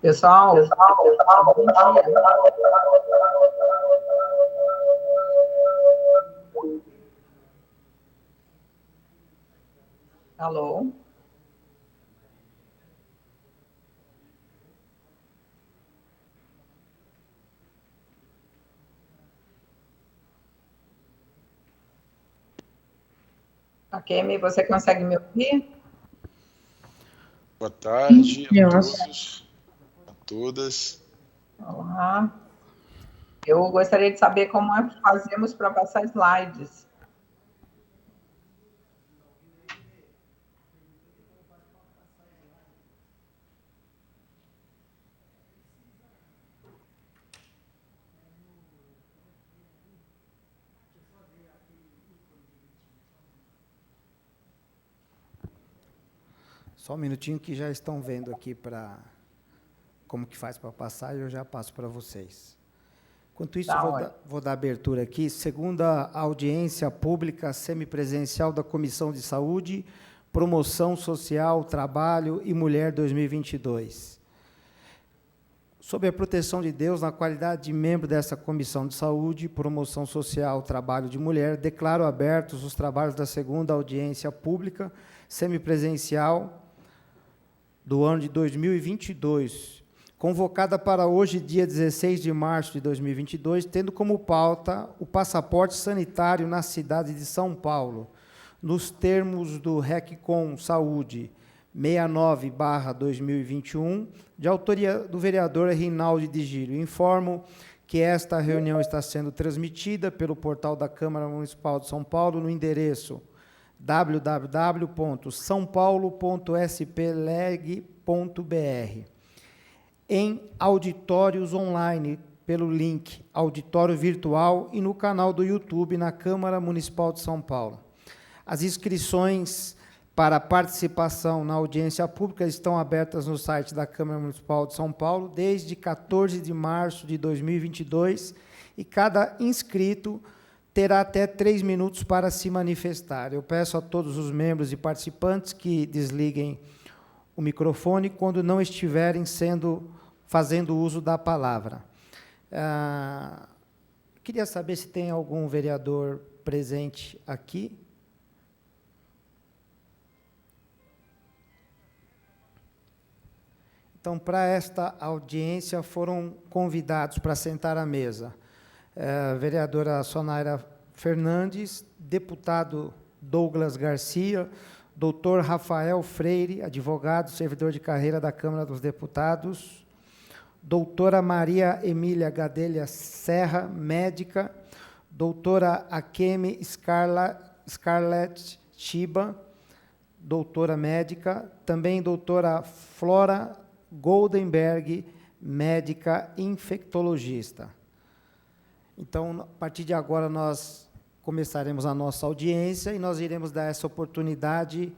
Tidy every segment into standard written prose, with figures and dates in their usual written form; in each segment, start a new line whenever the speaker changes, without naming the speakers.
Pessoal, bom dia. Alô? Akemi, você consegue me ouvir?
Boa tarde a
Nossa.
todos, a todas.
Olá. Eu gostaria de saber como é que fazemos para passar slides.
Só um minutinho que já estão vendo aqui para como que faz para passar e eu já passo para vocês. Enquanto isso, vou dar abertura aqui. Segunda audiência pública semipresencial da Comissão de Saúde, Promoção Social, Trabalho e Mulher 2022. Sob a proteção de Deus, na qualidade de membro dessa Comissão de Saúde, Promoção Social, Trabalho de Mulher, declaro abertos os trabalhos da segunda audiência pública semipresencial do ano de 2022, convocada para hoje, dia 16 de março de 2022, tendo como pauta o passaporte sanitário na cidade de São Paulo, nos termos do RECCOM Saúde 69/2021, de autoria do vereador Rinaldi de Gílio. Informo que esta reunião está sendo transmitida pelo portal da Câmara Municipal de São Paulo no endereço www.saopaulo.spleg.br, em auditórios online, pelo link Auditório Virtual e no canal do YouTube na Câmara Municipal de São Paulo. As inscrições para participação na audiência pública estão abertas no site da Câmara Municipal de São Paulo desde 14 de março de 2022 e cada inscrito terá até 3 minutos para se manifestar. Eu peço a todos os membros e participantes que desliguem o microfone quando não estiverem fazendo uso da palavra. Queria saber se tem algum vereador presente aqui. Então, para esta audiência, foram convidados para sentar à mesa vereadora Sonaira Fernandes, deputado Douglas Garcia, doutor Rafael Freire, advogado, servidor de carreira da Câmara dos Deputados, doutora Maria Emília Gadelha Serra, médica, doutora Akemi Scarlett Chiba, doutora médica, também doutora Flora Goldenberg, médica infectologista. Então, a partir de agora, nós começaremos a nossa audiência e nós iremos dar essa oportunidade,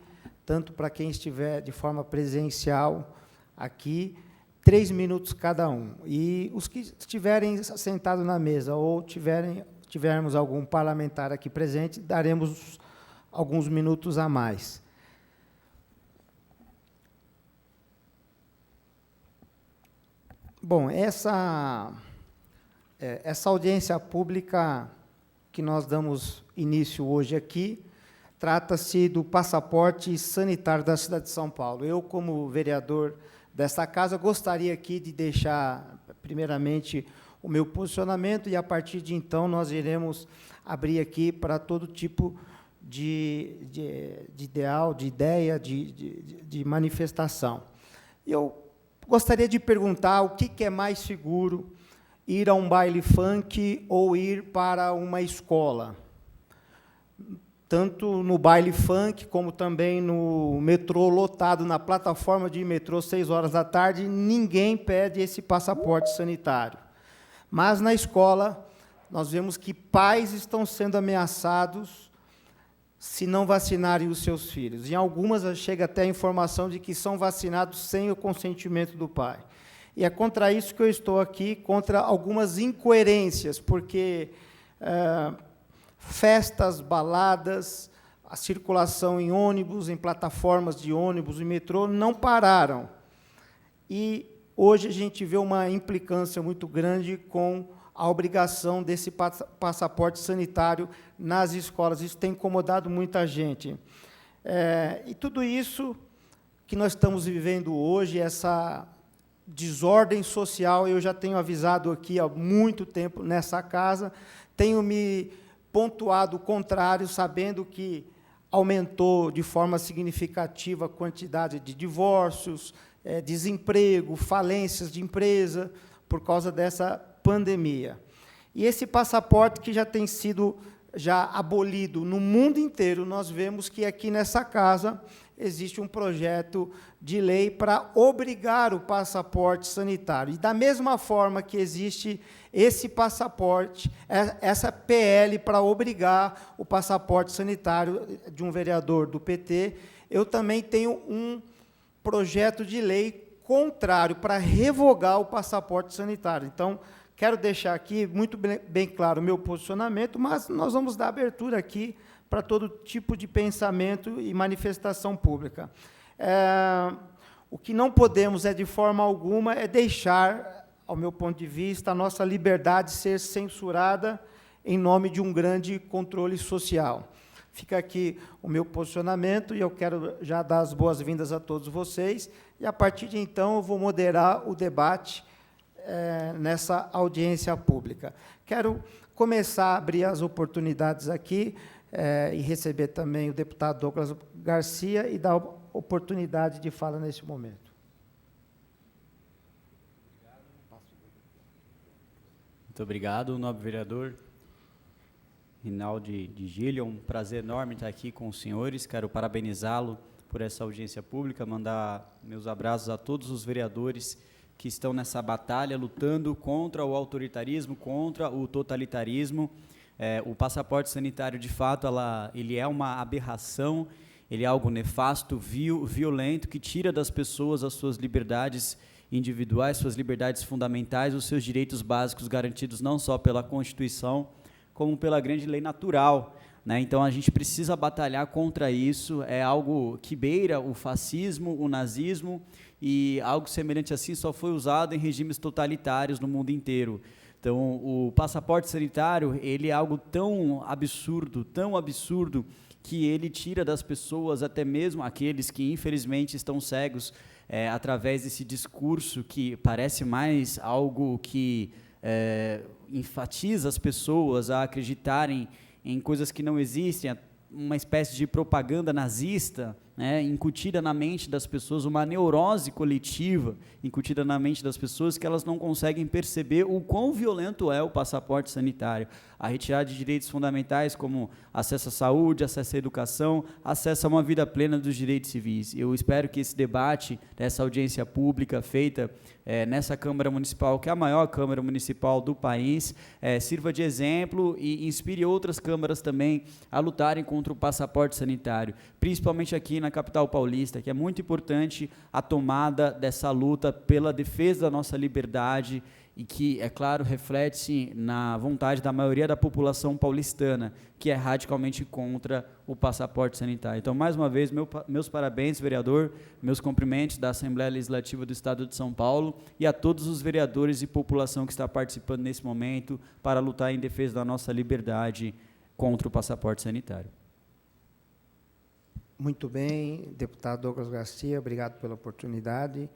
tanto para quem estiver de forma presencial aqui, 3 minutos cada um. E os que estiverem sentados na mesa ou tivermos algum parlamentar aqui presente, daremos alguns minutos a mais. Bom, essa audiência pública que nós damos início hoje aqui, trata-se do passaporte sanitário da cidade de São Paulo. Eu, como vereador desta casa, gostaria aqui de deixar, primeiramente, o meu posicionamento e, a partir de então, nós iremos abrir aqui para todo tipo de ideal, de ideia, de manifestação. Eu gostaria de perguntar o que é mais seguro, ir a um baile funk ou ir para uma escola. Tanto no baile funk, como também no metrô lotado, na plataforma de metrô, 6 horas da tarde, ninguém pede esse passaporte sanitário. Mas, na escola, nós vemos que pais estão sendo ameaçados se não vacinarem os seus filhos. Em algumas, chega até a informação de que são vacinados sem o consentimento do pai. E é contra isso que eu estou aqui, contra algumas incoerências, porque festas, baladas, a circulação em ônibus, em plataformas de ônibus e metrô, não pararam. E hoje a gente vê uma implicância muito grande com a obrigação desse passaporte sanitário nas escolas. Isso tem incomodado muita gente. E tudo isso que nós estamos vivendo hoje, essa desordem social, eu já tenho avisado aqui há muito tempo nessa casa, tenho me pontuado o contrário, sabendo que aumentou de forma significativa a quantidade de divórcios, desemprego, falências de empresa, por causa dessa pandemia. E esse passaporte que já tem sido abolido no mundo inteiro, nós vemos que aqui nessa casa existe um projeto de lei para obrigar o passaporte sanitário. E da mesma forma que existe esse passaporte, essa PL para obrigar o passaporte sanitário de um vereador do PT, eu também tenho um projeto de lei contrário para revogar o passaporte sanitário. Então, quero deixar aqui muito bem claro o meu posicionamento, mas nós vamos dar abertura aqui para todo tipo de pensamento e manifestação pública. O que não podemos, de forma alguma, deixar, ao meu ponto de vista, a nossa liberdade ser censurada em nome de um grande controle social. Fica aqui o meu posicionamento, e eu quero já dar as boas-vindas a todos vocês, e, a partir de então, eu vou moderar o debate nessa audiência pública. Quero começar a abrir as oportunidades aqui, e receber também o deputado Douglas Garcia e dar oportunidade de fala nesse momento.
Muito obrigado, nobre vereador Rinaldi de Gílio. É um prazer enorme estar aqui com os senhores. Quero parabenizá-lo por essa audiência pública, mandar meus abraços a todos os vereadores que estão nessa batalha, lutando contra o autoritarismo, contra o totalitarismo. O passaporte sanitário, de fato, ele é uma aberração, ele é algo nefasto, violento, que tira das pessoas as suas liberdades individuais, suas liberdades fundamentais, os seus direitos básicos garantidos não só pela Constituição, como pela grande lei natural, né? Então, a gente precisa batalhar contra isso. É algo que beira o fascismo, o nazismo, e algo semelhante assim só foi usado em regimes totalitários no mundo inteiro. Então, o passaporte sanitário, ele é algo tão absurdo, que ele tira das pessoas, até mesmo aqueles que, infelizmente, estão cegos, através desse discurso que parece mais algo que enfatiza as pessoas a acreditarem em coisas que não existem, uma espécie de propaganda nazista, né, incutida na mente das pessoas, uma neurose coletiva incutida na mente das pessoas, que elas não conseguem perceber o quão violento é o passaporte sanitário. A retirada de direitos fundamentais como acesso à saúde, acesso à educação, acesso a uma vida plena dos direitos civis. Eu espero que esse debate, essa audiência pública feita nessa Câmara Municipal, que é a maior Câmara Municipal do país, sirva de exemplo e inspire outras câmaras também a lutarem contra o passaporte sanitário, principalmente aqui na capital paulista, que é muito importante a tomada dessa luta pela defesa da nossa liberdade, e que, é claro, reflete-se na vontade da maioria da população paulistana, que é radicalmente contra o passaporte sanitário. Então, mais uma vez, meus parabéns, vereador, meus cumprimentos da Assembleia Legislativa do Estado de São Paulo e a todos os vereadores e população que está participando nesse momento para lutar em defesa da nossa liberdade contra o passaporte sanitário.
Muito bem, deputado Douglas Garcia, obrigado pela oportunidade.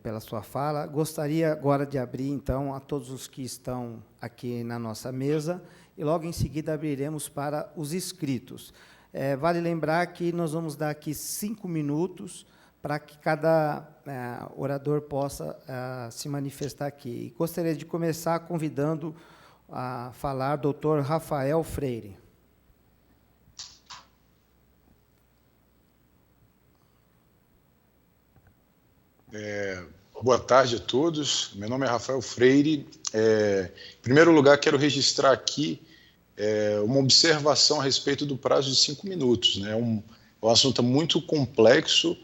Pela sua fala. Gostaria agora de abrir, então, a todos os que estão aqui na nossa mesa, e logo em seguida abriremos para os inscritos. Vale lembrar que nós vamos dar aqui 5 minutos para que cada orador possa se manifestar aqui. Gostaria de começar convidando a falar o doutor Rafael Freire.
Boa tarde a todos. Meu nome é Rafael Freire. Em primeiro lugar, quero registrar aqui uma observação a respeito do prazo de 5 minutos. Né? É um assunto muito complexo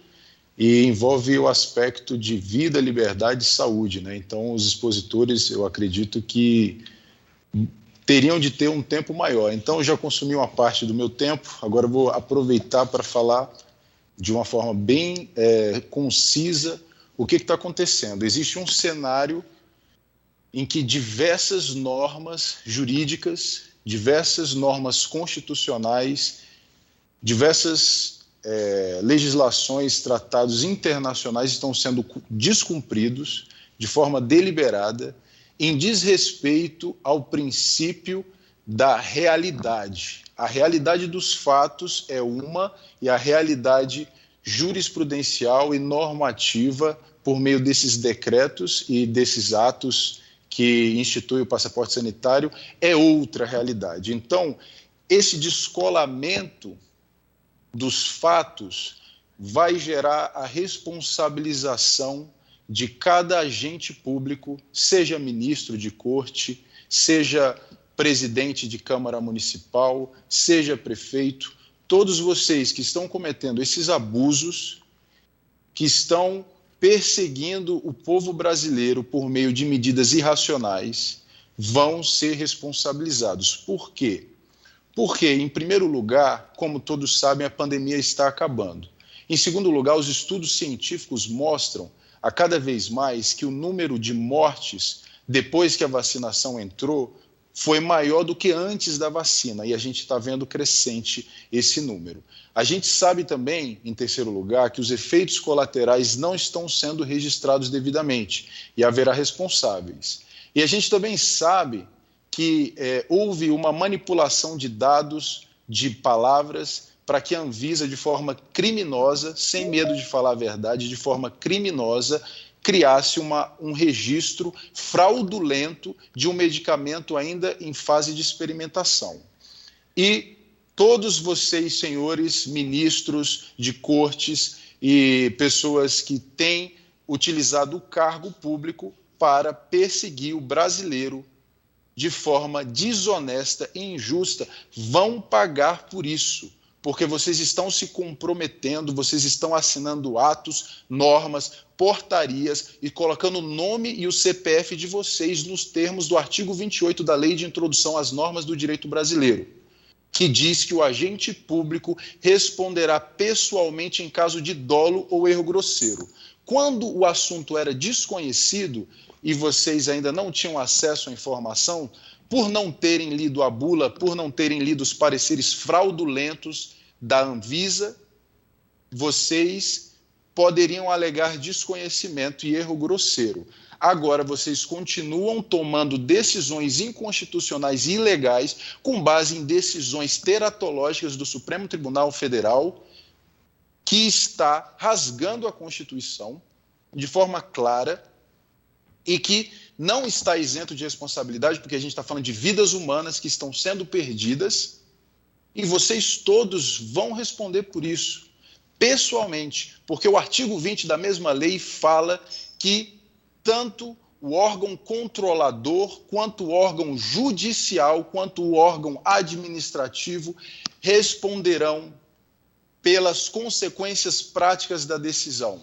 e envolve o aspecto de vida, liberdade e saúde. Né? Então, os expositores, eu acredito que teriam de ter um tempo maior. Então, eu já consumi uma parte do meu tempo, agora eu vou aproveitar para falar de uma forma bem concisa o que está acontecendo? Existe um cenário em que diversas normas jurídicas, diversas normas constitucionais, diversas legislações, tratados internacionais estão sendo descumpridos de forma deliberada, em desrespeito ao princípio da realidade. A realidade dos fatos é uma, e a realidade jurisprudencial e normativa, por meio desses decretos e desses atos que institui o passaporte sanitário, é outra realidade. Então, esse descolamento dos fatos vai gerar a responsabilização de cada agente público, seja ministro de corte, seja presidente de Câmara Municipal, seja prefeito, todos vocês que estão cometendo esses abusos, que estão perseguindo o povo brasileiro por meio de medidas irracionais, vão ser responsabilizados. Por quê? Porque, em primeiro lugar, como todos sabem, a pandemia está acabando. Em segundo lugar, os estudos científicos mostram a cada vez mais que o número de mortes depois que a vacinação entrou foi maior do que antes da vacina, e a gente está vendo crescente esse número. A gente sabe também, em terceiro lugar, que os efeitos colaterais não estão sendo registrados devidamente, e haverá responsáveis. E a gente também sabe que houve uma manipulação de dados, de palavras, para que a Anvisa, de forma criminosa, sem medo de falar a verdade, de forma criminosa, criasse um registro fraudulento de um medicamento ainda em fase de experimentação. E todos vocês, senhores ministros de cortes e pessoas que têm utilizado o cargo público para perseguir o brasileiro de forma desonesta e injusta, vão pagar por isso, porque vocês estão se comprometendo, vocês estão assinando atos, normas, portarias e colocando o nome e o CPF de vocês nos termos do artigo 28 da Lei de Introdução às Normas do Direito Brasileiro, que diz que o agente público responderá pessoalmente em caso de dolo ou erro grosseiro. Quando o assunto era desconhecido e vocês ainda não tinham acesso à informação, por não terem lido a bula, por não terem lido os pareceres fraudulentos da Anvisa, vocês poderiam alegar desconhecimento e erro grosseiro. Agora, vocês continuam tomando decisões inconstitucionais e ilegais com base em decisões teratológicas do Supremo Tribunal Federal, que está rasgando a Constituição de forma clara e que não está isento de responsabilidade, porque a gente está falando de vidas humanas que estão sendo perdidas, e vocês todos vão responder por isso, pessoalmente, porque o artigo 20 da mesma lei fala que tanto o órgão controlador, quanto o órgão judicial, quanto o órgão administrativo responderão pelas consequências práticas da decisão.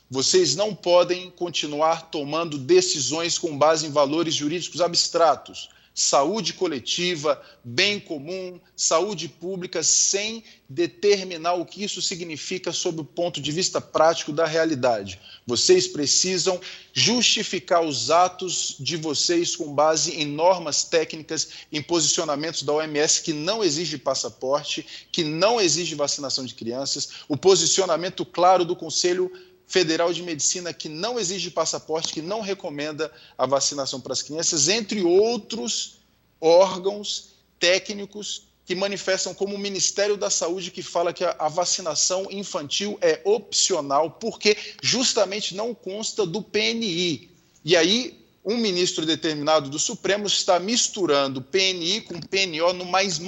Vocês não podem continuar tomando decisões com base em valores jurídicos abstratos, saúde coletiva, bem comum, saúde pública, sem determinar o que isso significa sob o ponto de vista prático da realidade. Vocês precisam justificar os atos de vocês com base em normas técnicas, em posicionamentos da OMS que não exige passaporte, que não exige vacinação de crianças, o posicionamento claro do Conselho Federal de Medicina, que não exige passaporte, que não recomenda a vacinação para as crianças, entre outros órgãos técnicos que manifestam, como o Ministério da Saúde, que fala que a vacinação infantil é opcional, porque justamente não consta do PNI. E aí, um ministro determinado do Supremo está misturando PNI com PNO no mais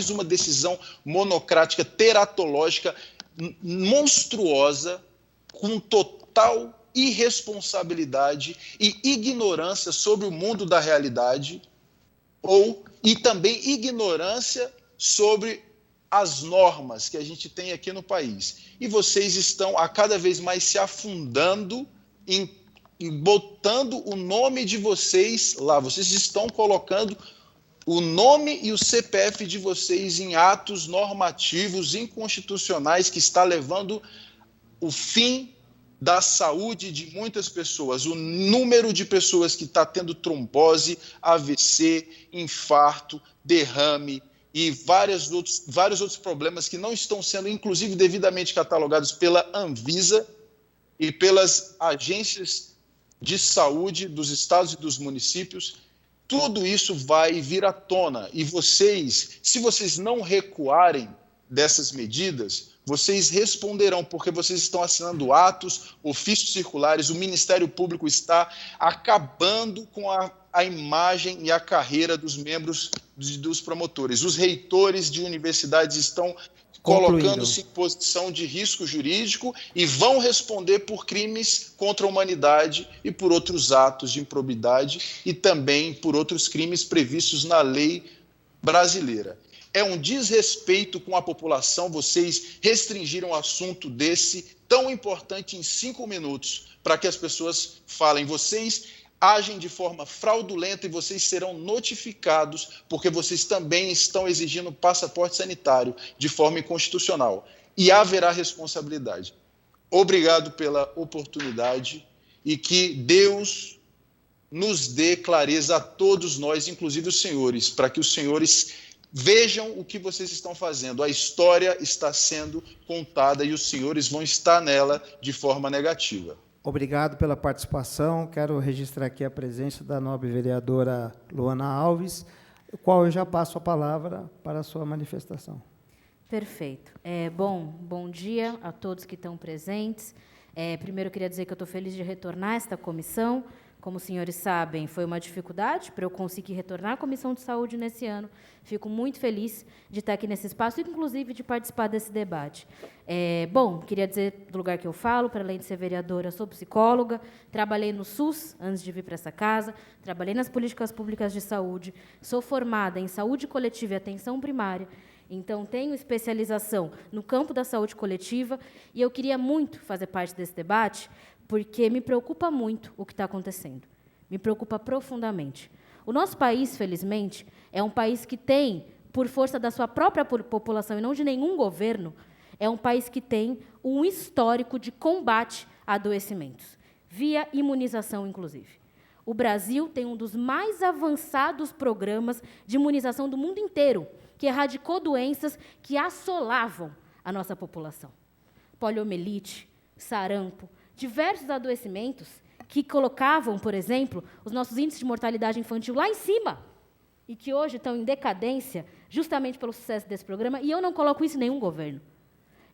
uma decisão monocrática, teratológica, monstruosa, com total irresponsabilidade e ignorância sobre o mundo da realidade, e também ignorância sobre as normas que a gente tem aqui no país. E vocês estão a cada vez mais se afundando em botando o nome de vocês lá. Vocês estão colocando o nome e o CPF de vocês em atos normativos inconstitucionais que está levando o fim da saúde de muitas pessoas. O número de pessoas que está tendo trombose, AVC, infarto, derrame e vários outros problemas que não estão sendo, inclusive, devidamente catalogados pela Anvisa e pelas agências de saúde dos estados e dos municípios. Tudo isso vai vir à tona. E vocês, se vocês não recuarem dessas medidas, vocês responderão, porque vocês estão assinando atos, ofícios circulares, o Ministério Público está acabando com a imagem e a carreira dos membros dos promotores. Os reitores de universidades estão colocando-se em posição de risco jurídico e vão responder por crimes contra a humanidade e por outros atos de improbidade e também por outros crimes previstos na lei brasileira. É um desrespeito com a população vocês restringirem um assunto desse tão importante em 5 minutos para que as pessoas falem. Vocês agem de forma fraudulenta e vocês serão notificados porque vocês também estão exigindo passaporte sanitário de forma inconstitucional. E haverá responsabilidade. Obrigado pela oportunidade e que Deus nos dê clareza a todos nós, inclusive os senhores, para que os senhores vejam o que vocês estão fazendo. A história está sendo contada e os senhores vão estar nela de forma negativa.
Obrigado pela participação. Quero registrar aqui a presença da nobre vereadora Luana Alves, o qual eu já passo a palavra para a sua manifestação.
Perfeito. Bom dia a todos que estão presentes. Primeiro, eu queria dizer que eu estou feliz de retornar a esta comissão. Como os senhores sabem, foi uma dificuldade para eu conseguir retornar à Comissão de Saúde nesse ano. Fico muito feliz de estar aqui nesse espaço, inclusive de participar desse debate. Queria dizer do lugar que eu falo, para além de ser vereadora, sou psicóloga, trabalhei no SUS antes de vir para essa casa, trabalhei nas políticas públicas de saúde, sou formada em saúde coletiva e atenção primária, então tenho especialização no campo da saúde coletiva e eu queria muito fazer parte desse debate, porque me preocupa muito o que está acontecendo. Me preocupa profundamente. O nosso país, felizmente, é um país que tem, por força da sua própria população e não de nenhum governo, é um país que tem um histórico de combate a adoecimentos, via imunização, inclusive. O Brasil tem um dos mais avançados programas de imunização do mundo inteiro, que erradicou doenças que assolavam a nossa população. Poliomielite, sarampo, diversos adoecimentos que colocavam, por exemplo, os nossos índices de mortalidade infantil lá em cima e que hoje estão em decadência justamente pelo sucesso desse programa, e eu não coloco isso em nenhum governo.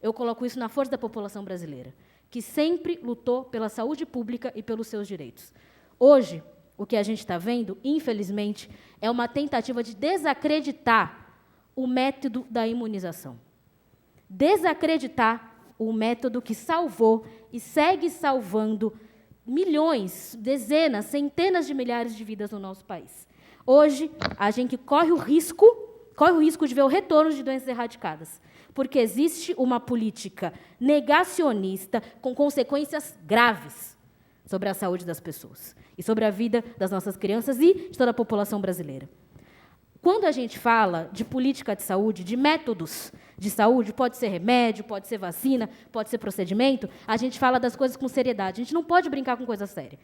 Eu coloco isso na força da população brasileira, que sempre lutou pela saúde pública e pelos seus direitos. Hoje, o que a gente está vendo, infelizmente, é uma tentativa de desacreditar o método da imunização. Desacreditar o método que salvou e segue salvando milhões, dezenas, centenas de milhares de vidas no nosso país. Hoje, a gente corre o risco de ver o retorno de doenças erradicadas, porque existe uma política negacionista com consequências graves sobre a saúde das pessoas e sobre a vida das nossas crianças e de toda a população brasileira. Quando a gente fala de política de saúde, de métodos de saúde, pode ser remédio, pode ser vacina, pode ser procedimento, a gente fala das coisas com seriedade. A gente não pode brincar com coisa séria.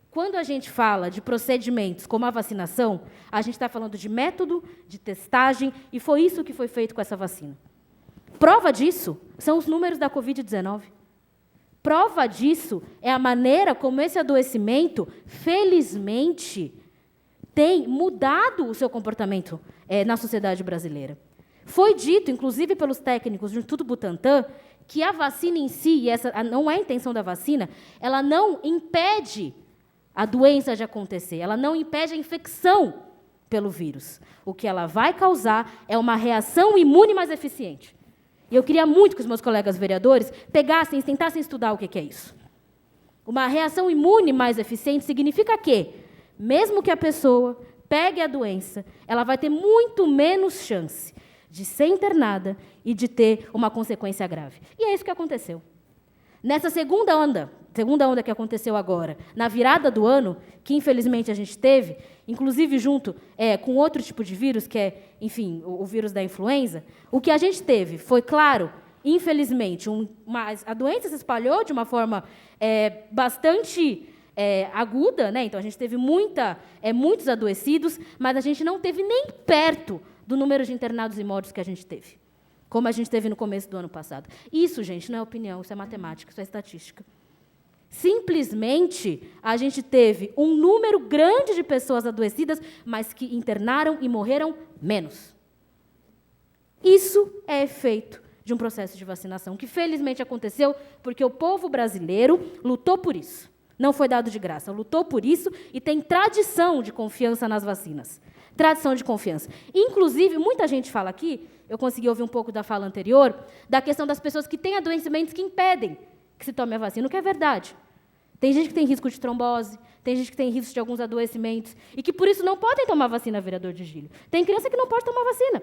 Quando a gente fala de procedimentos como a vacinação, a gente está falando de método, de testagem, e foi isso que foi feito com essa vacina. Prova disso são os números da Covid-19. Prova disso é a maneira como esse adoecimento, felizmente, tem mudado o seu comportamento na sociedade brasileira. Foi dito, inclusive pelos técnicos do Instituto Butantan, que a vacina em si, e essa não é a intenção da vacina, ela não impede a doença de acontecer, ela não impede a infecção pelo vírus. O que ela vai causar é uma reação imune mais eficiente. E eu queria muito que os meus colegas vereadores pegassem, tentassem estudar o que é isso. Uma reação imune mais eficiente significa que, mesmo que a pessoa pegue a doença, ela vai ter muito menos chance de ser internada e de ter uma consequência grave. E é isso que aconteceu. Nessa segunda onda que aconteceu agora, na virada do ano, que infelizmente a gente teve, inclusive junto com outro tipo de vírus, que é, enfim, o vírus da influenza, o que a gente teve foi, claro, infelizmente, a doença se espalhou de uma forma bastante aguda, né? Então a gente teve muitos adoecidos, mas a gente não teve nem perto do número de internados e mortos que a gente teve, como a gente teve no começo do ano passado. Isso, gente, não é opinião, isso é matemática, isso é estatística. Simplesmente, a gente teve um número grande de pessoas adoecidas, mas que internaram e morreram menos. Isso é efeito de um processo de vacinação, que felizmente aconteceu porque o povo brasileiro lutou por isso. Não foi dado de graça, lutou por isso e tem tradição de confiança nas vacinas. Tradição de confiança. Inclusive, muita gente fala aqui, eu consegui ouvir um pouco da fala anterior, da questão das pessoas que têm adoecimentos que impedem que se tome a vacina, o que é verdade. Tem gente que tem risco de trombose, tem gente que tem risco de alguns adoecimentos, e que por isso não podem tomar vacina, vereador Digílio. Tem criança que não pode tomar vacina.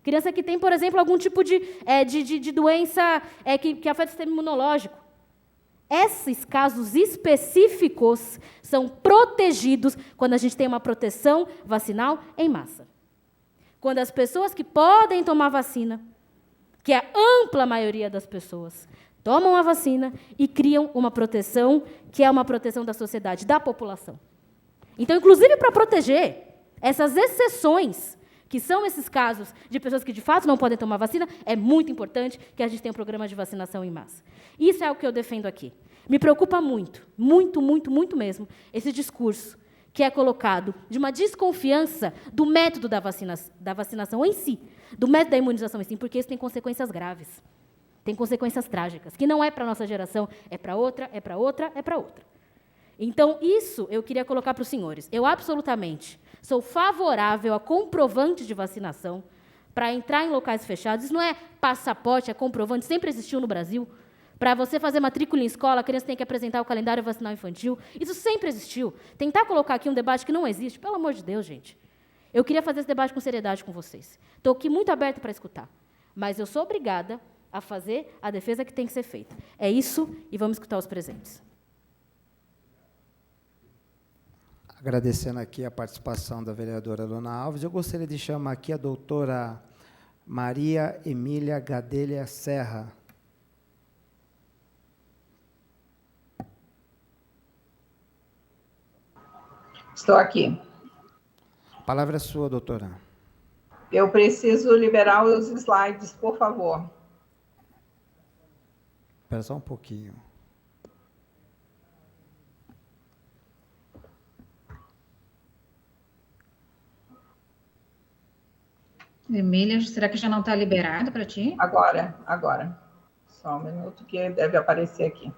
Criança que tem, por exemplo, algum tipo de doença que afeta o sistema imunológico. Esses casos específicos são protegidos quando a gente tem uma proteção vacinal em massa. Quando as pessoas que podem tomar vacina, que é a ampla maioria das pessoas, tomam a vacina e criam uma proteção que é uma proteção da sociedade, da população. Então, inclusive para proteger essas exceções, que são esses casos de pessoas que de fato não podem tomar vacina, é muito importante que a gente tenha um programa de vacinação em massa. Isso é o que eu defendo aqui. Me preocupa muito, muito, muito, muito mesmo, esse discurso que é colocado de uma desconfiança do método da vacinação em si, do método da imunização em si, porque isso tem consequências graves. Tem consequências trágicas, que não é para a nossa geração, é para outra, é para outra, é para outra. Então, isso eu queria colocar para os senhores. Eu absolutamente sou favorável a comprovante de vacinação para entrar em locais fechados. Isso não é passaporte, é comprovante, sempre existiu no Brasil. Para você fazer matrícula em escola, a criança tem que apresentar o calendário vacinal infantil. Isso sempre existiu. Tentar colocar aqui um debate que não existe, pelo amor de Deus, gente. Eu queria fazer esse debate com seriedade com vocês. Estou aqui muito aberta para escutar. Mas eu sou obrigada a fazer a defesa que tem que ser feita. É isso, e vamos escutar os presentes.
Agradecendo aqui a participação da vereadora Dona Alves, eu gostaria de chamar aqui a doutora Maria Emília Gadelha Serra.
Estou aqui.
A palavra é sua, doutora.
Eu preciso liberar os slides, por favor.
Espera só um pouquinho.
Emília, será que já não está liberado para ti?
Agora. Só um minuto que deve aparecer aqui.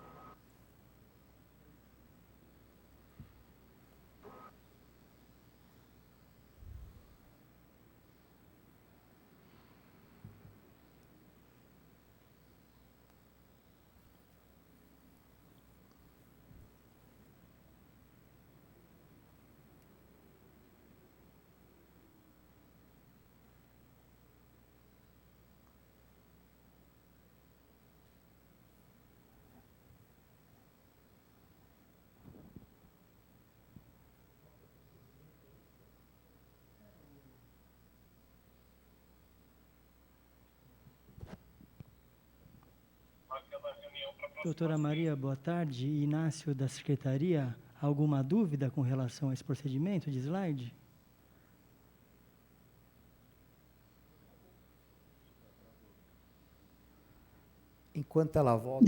Doutora Maria, boa tarde. Inácio, da Secretaria, alguma dúvida com relação a esse procedimento de slide?
Enquanto ela volta...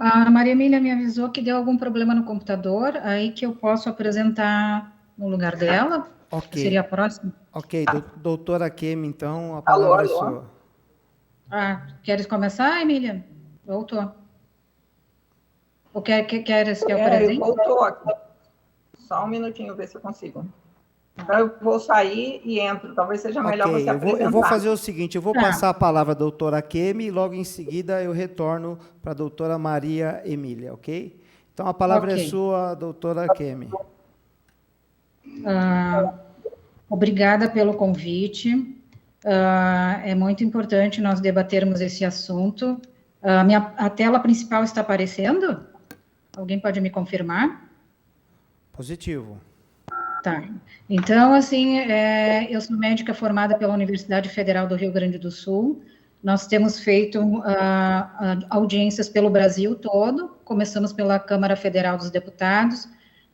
A Maria Emília me avisou que deu algum problema no computador, aí que eu posso apresentar no lugar dela.
Ok.
Seria a próxima?
Ok, doutora Kemi, então, a palavra é sua.
Queres começar, Emília? Voltou. Ou queres que eu apresente?
Voltou aqui. Só um minutinho, ver se eu consigo. Então, eu vou sair e entro. Talvez seja melhor você apresentar.
Eu vou fazer o seguinte, eu vou passar a palavra à doutora Kemi e logo em seguida eu retorno para a doutora Maria Emília, ok? Então, a palavra é sua, doutora Kemi.
Obrigada pelo convite. É muito importante nós debatermos esse assunto. A tela principal está aparecendo? Alguém pode me confirmar?
Positivo.
Tá. Então, assim, eu sou médica formada pela Universidade Federal do Rio Grande do Sul Nós temos feito audiências pelo Brasil todo, começamos pela Câmara Federal dos Deputados,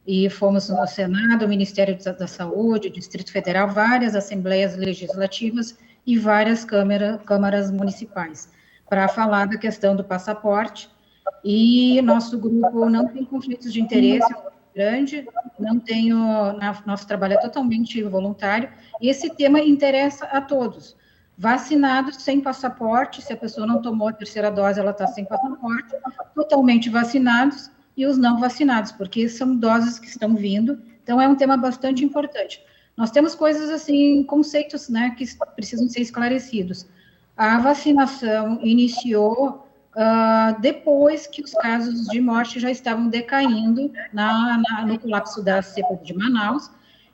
e fomos no Senado, Ministério da Saúde, Distrito Federal, várias assembleias legislativas e várias câmaras municipais, para falar da questão do passaporte, e nosso grupo não tem conflitos de interesse grande, nosso trabalho é totalmente voluntário, e esse tema interessa a todos. Vacinados sem passaporte, se a pessoa não tomou a terceira dose, ela está sem passaporte, totalmente vacinados, e os não vacinados, porque são doses que estão vindo, então é um tema bastante importante. Nós temos coisas assim, conceitos, né, que precisam ser esclarecidos. A vacinação iniciou depois que os casos de morte já estavam decaindo no colapso da cepa de Manaus.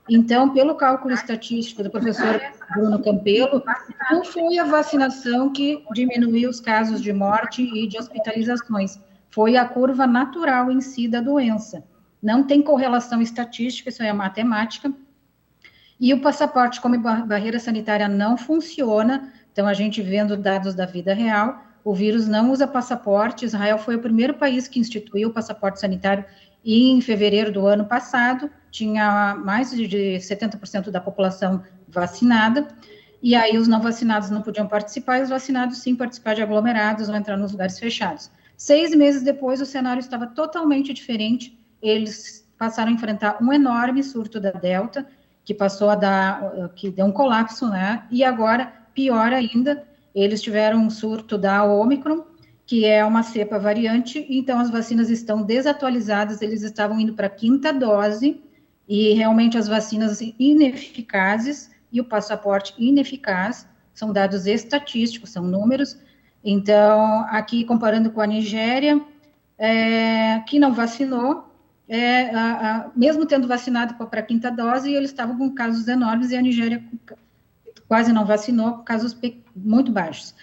Então, pelo cálculo estatístico do professor Bruno Campelo, não foi a vacinação que diminuiu os casos de morte e de hospitalizações, foi a curva natural em si da doença. Não tem correlação estatística, isso é matemática. E o passaporte como barreira sanitária não funciona, então a gente vendo dados da vida real, o vírus não usa passaporte. Israel foi o primeiro país que instituiu o passaporte sanitário e em fevereiro do ano passado tinha mais de 70% da população vacinada, e aí os não vacinados não podiam participar, e os vacinados sim participar de aglomerados ou entrar nos lugares fechados. 6 meses depois, o cenário estava totalmente diferente, eles passaram a enfrentar um enorme surto da Delta, que passou que deu um colapso, né, e agora, pior ainda, eles tiveram um surto da Ômicron, que é uma cepa variante, então as vacinas estão desatualizadas, eles estavam indo para a 5ª dose, e realmente as vacinas ineficazes e o passaporte ineficaz, são dados estatísticos, são números. Então, aqui comparando com a Nigéria, que não vacinou, mesmo tendo vacinado para a 5ª dose, eles estavam com casos enormes, e a Nigéria quase não vacinou, com casos muito baixos.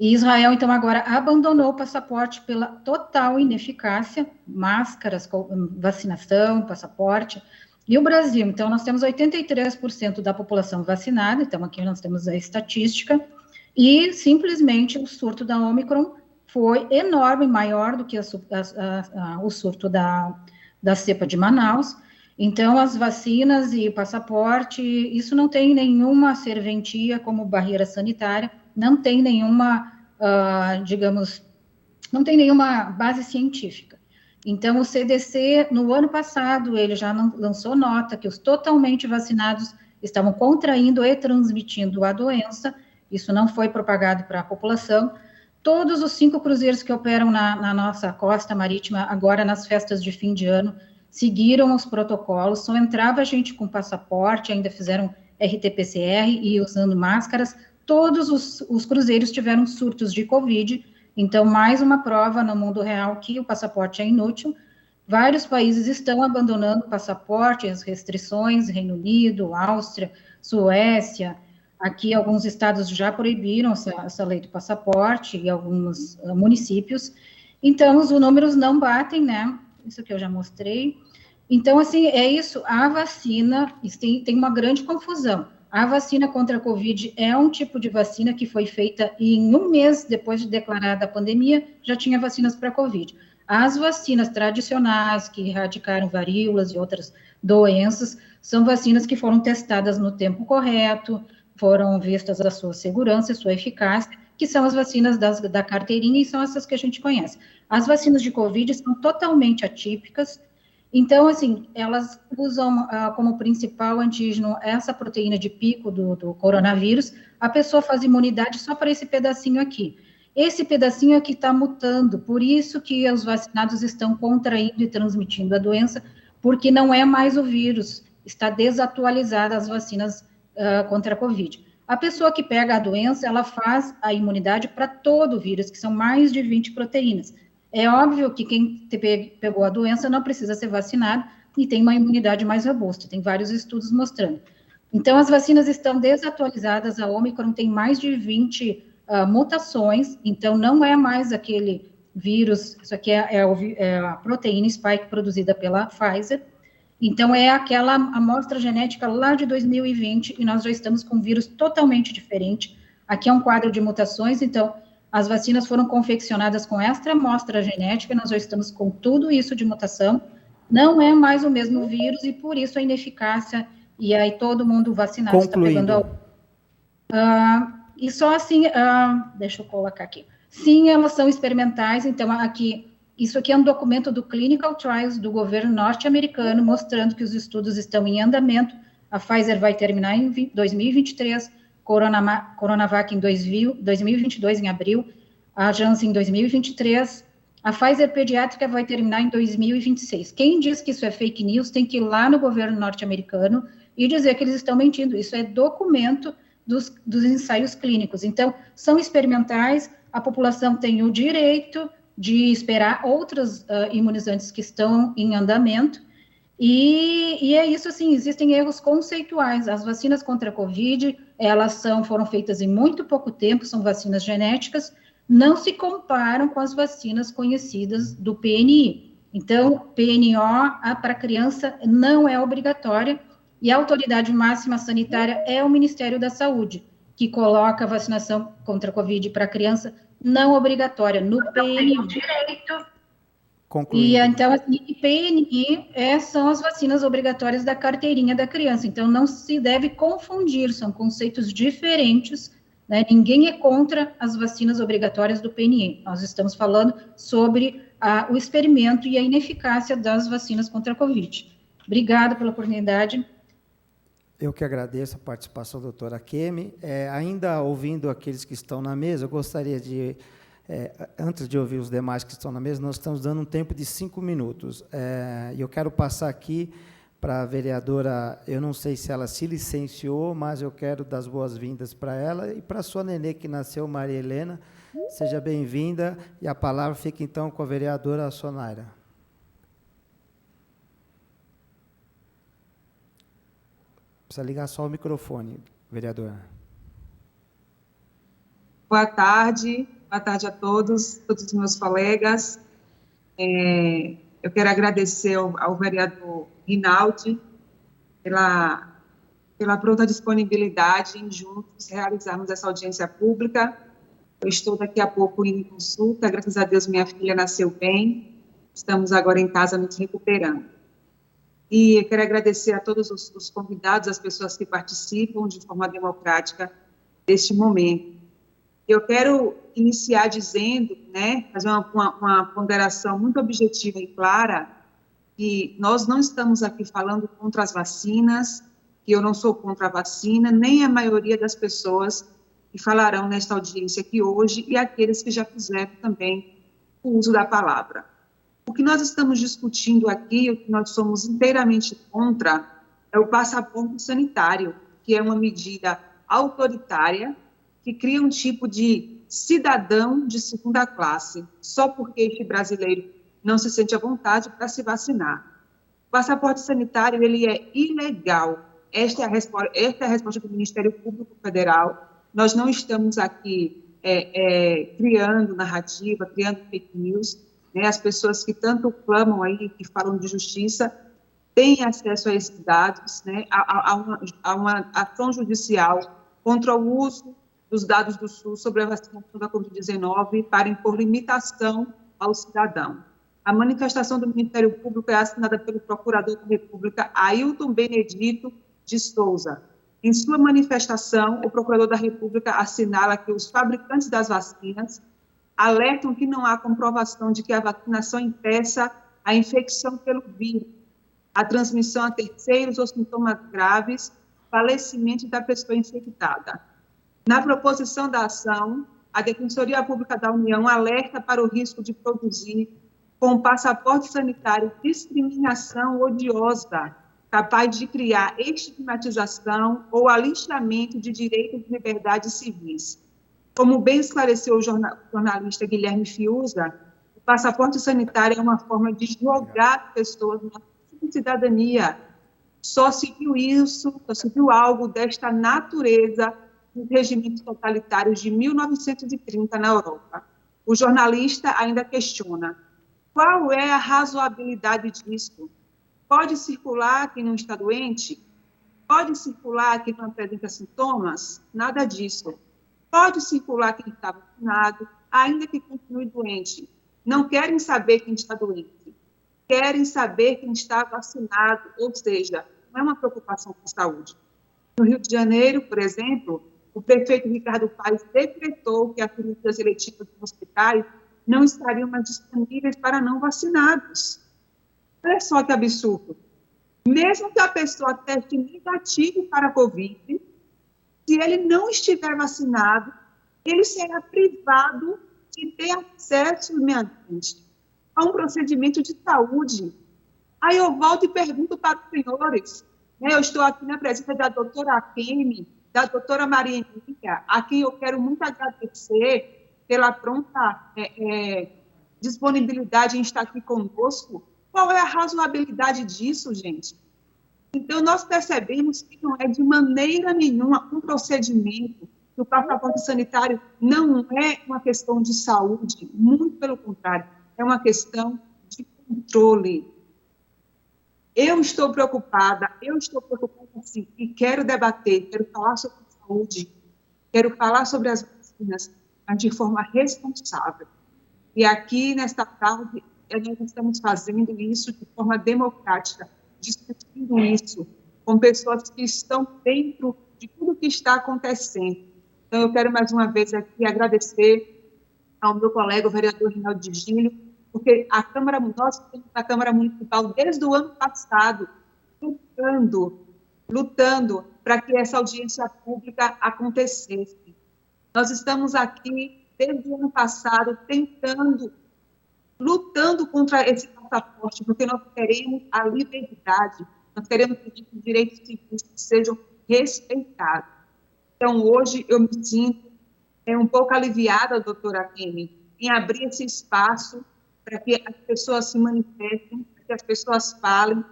E Israel, então, agora abandonou o passaporte pela total ineficácia, máscaras, vacinação, passaporte. E o Brasil, então, nós temos 83% da população vacinada, então aqui nós temos a estatística, e simplesmente o surto da Ômicron foi enorme, maior do que o surto da cepa de Manaus. Então, as vacinas e o passaporte, isso não tem nenhuma serventia como barreira sanitária, não tem nenhuma, não tem nenhuma base científica. Então, o CDC, no ano passado, ele já lançou nota que os totalmente vacinados estavam contraindo e transmitindo a doença, isso não foi propagado para a população. Todos os 5 cruzeiros que operam na nossa costa marítima, agora nas festas de fim de ano, seguiram os protocolos, só entrava gente com passaporte, ainda fizeram RT-PCR e usando máscaras. Todos os cruzeiros tiveram surtos de Covid, então mais uma prova no mundo real que o passaporte é inútil. Vários países estão abandonando o passaporte, as restrições, Reino Unido, Áustria, Suécia, aqui alguns estados já proibiram essa lei do passaporte e alguns municípios. Então, os números não batem, né? Isso que eu já mostrei. Então, assim, é isso. A vacina, tem uma grande confusão. A vacina contra a Covid é um tipo de vacina que foi feita e em 1 mês depois de declarada a pandemia, já tinha vacinas para a Covid. As vacinas tradicionais, que erradicaram varíolas e outras doenças, são vacinas que foram testadas no tempo correto, foram vistas a sua segurança e sua eficácia, que são as vacinas da carteirinha, e são essas que a gente conhece. As vacinas de Covid são totalmente atípicas, então, assim, elas usam como principal antígeno essa proteína de pico do coronavírus, a pessoa faz imunidade só para esse pedacinho aqui. Esse pedacinho aqui está mutando, por isso que os vacinados estão contraindo e transmitindo a doença, porque não é mais o vírus, está desatualizada as vacinas contra a Covid. A pessoa que pega a doença, ela faz a imunidade para todo o vírus, que são mais de 20 proteínas. É óbvio que quem pegou a doença não precisa ser vacinado e tem uma imunidade mais robusta, tem vários estudos mostrando. Então, as vacinas estão desatualizadas, a Ômicron tem mais de 20 mutações, então não é mais aquele vírus, isso aqui é a proteína spike produzida pela Pfizer, então é aquela amostra genética lá de 2020, e nós já estamos com um vírus totalmente diferente. Aqui é um quadro de mutações, então, as vacinas foram confeccionadas com esta amostra genética, nós já estamos com tudo isso de mutação, não é mais o mesmo vírus, e por isso a ineficácia, e aí todo mundo vacinado está pegando e só assim, deixa eu colocar aqui. Sim, elas são experimentais, então aqui, isso aqui é um documento do Clinical Trials do governo norte-americano, mostrando que os estudos estão em andamento. A Pfizer vai terminar em 2023, Coronavac em 2022, em abril, a Janssen em 2023, a Pfizer pediátrica vai terminar em 2026. Quem diz que isso é fake news tem que ir lá no governo norte-americano e dizer que eles estão mentindo. Isso é documento dos ensaios clínicos. Então, são experimentais, a população tem o direito de esperar outros imunizantes que estão em andamento, e é isso, assim, existem erros conceituais. As vacinas contra a Covid, elas foram feitas em muito pouco tempo, são vacinas genéticas, não se comparam com as vacinas conhecidas do PNI. Então, PNO para criança não é obrigatória, e a autoridade máxima sanitária é o Ministério da Saúde, que coloca a vacinação contra a Covid para criança não obrigatória, no PNI.
Concluído.
E então, assim, PNI são as vacinas obrigatórias da carteirinha da criança, então não se deve confundir, são conceitos diferentes, né? Ninguém é contra as vacinas obrigatórias do PNI, nós estamos falando sobre o experimento e a ineficácia das vacinas contra a Covid. Obrigada pela oportunidade.
Eu que agradeço a participação da doutora Kemi. Ainda ouvindo aqueles que estão na mesa, eu gostaria de, antes de ouvir os demais que estão na mesa, nós estamos dando um tempo de 5 minutos. E eu quero passar aqui para a vereadora, eu não sei se ela se licenciou, mas eu quero dar as boas-vindas para ela e para a sua nenê que nasceu, Maria Helena. Seja bem-vinda, e a palavra fica, então, com a vereadora Sonaira. Precisa ligar só o microfone, vereadora.
Boa tarde a todos os meus colegas. Eu quero agradecer ao vereador Rinaldi pela pronta disponibilidade em juntos realizarmos essa audiência pública. Eu estou daqui a pouco em consulta, graças a Deus minha filha nasceu bem, estamos agora em casa nos recuperando. E eu quero agradecer a todos os convidados, as pessoas que participam de forma democrática deste momento. Eu quero iniciar dizendo, né, fazer uma ponderação muito objetiva e clara, que nós não estamos aqui falando contra as vacinas, que eu não sou contra a vacina, nem a maioria das pessoas que falarão nesta audiência aqui hoje, e aqueles que já fizeram também o uso da palavra. O que nós estamos discutindo aqui, o que nós somos inteiramente contra, é o passaporte sanitário, que é uma medida autoritária, que cria um tipo de cidadão de segunda classe, só porque este brasileiro não se sente à vontade para se vacinar. O passaporte sanitário, ele é ilegal. Esta é a resposta do Ministério Público Federal. Nós não estamos aqui criando narrativa, criando fake news, né? As pessoas que tanto clamam aí, que falam de justiça, têm acesso a esses dados, né? Há uma ação judicial contra o uso dos dados do SUS sobre a vacinação da Covid-19 para impor limitação ao cidadão. A manifestação do Ministério Público é assinada pelo Procurador da República, Ailton Benedito de Souza. Em sua manifestação, o Procurador da República assinala que os fabricantes das vacinas alertam que não há comprovação de que a vacinação impeça a infecção pelo vírus, a transmissão a terceiros ou sintomas graves, falecimento da pessoa infectada. Na proposição da ação, a Defensoria Pública da União alerta para o risco de produzir, com o passaporte sanitário, discriminação odiosa, capaz de criar estigmatização ou alixamento de direitos e liberdades civis. Como bem esclareceu o jornalista Guilherme Fiuza, o passaporte sanitário é uma forma de jogar pessoas na cidadania. Só se viu isso, só se viu algo desta natureza nos regimes totalitários de 1930 na Europa. O jornalista ainda questiona: qual é a razoabilidade disso? Pode circular quem não está doente? Pode circular quem não apresenta sintomas? Nada disso. pode circular quem está vacinado, ainda que continue doente. Não querem saber quem está doente, querem saber quem está vacinado, ou seja, não é uma preocupação com a saúde. No Rio de Janeiro, por exemplo, o prefeito Ricardo Paes decretou que as cirurgias eletivas dos hospitais não estariam mais disponíveis para não vacinados. Olha só que absurdo. Mesmo que a pessoa teste negativo para a Covid, se ele não estiver vacinado, ele será privado de ter acesso, minha gente, a um procedimento de saúde. Aí eu volto e pergunto para os senhores, né, eu estou aqui na presença da doutora Akemi, da doutora Maria Henrica, a quem eu quero muito agradecer pela pronta disponibilidade em estar aqui conosco. Qual é a razoabilidade disso, gente? Então, nós percebemos que não é de maneira nenhuma um procedimento, que o passaporte sanitário não é uma questão de saúde, muito pelo contrário, é uma questão de controle. Eu estou preocupada sim, e quero debater, quero falar sobre saúde, quero falar sobre as vacinas, mas de forma responsável. E aqui, nesta tarde, nós estamos fazendo isso de forma democrática, discutindo isso com pessoas que estão dentro de tudo que está acontecendo. Então, eu quero mais uma vez aqui agradecer ao meu colega, o vereador Rinaldo de Gílio, porque nós temos a Câmara Municipal desde o ano passado lutando para que essa audiência pública acontecesse. Nós estamos aqui desde o ano passado lutando contra esse passaporte, porque nós queremos a liberdade, nós queremos que os direitos civis sejam respeitados. Então, hoje, eu me sinto um pouco aliviada, doutora Akemi, em abrir esse espaço para que as pessoas se manifestem, para que as pessoas falem,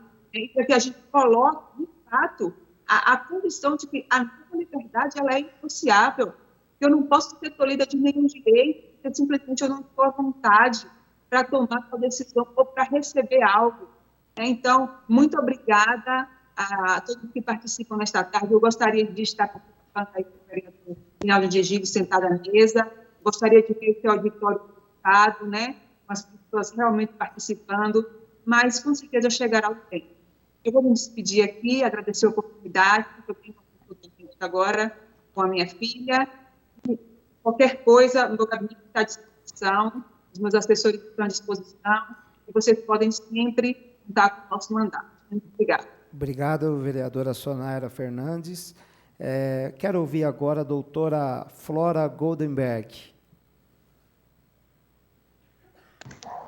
para que a gente coloque, de fato, a condição de que a nossa liberdade ela é inegociável. Eu não posso ser tolhida de nenhum direito, porque simplesmente eu não estou à vontade para tomar uma decisão ou para receber algo. Então, muito obrigada a todos que participam nesta tarde. Eu gostaria de estar participando aí com o vereador Rinaldo de Gílio sentado à mesa. Gostaria de ver esse auditório ocupado, né? Com as pessoas realmente participando, mas com certeza chegará o tempo. Eu vou me despedir aqui, agradecer a oportunidade que eu tenho agora com a minha filha. Qualquer coisa, o meu gabinete está à disposição, os meus assessores estão à disposição, e vocês podem sempre contar com o nosso mandato. Muito obrigada.
Obrigado, vereadora Sonaira Fernandes. Quero ouvir agora a doutora Flora Goldenberg.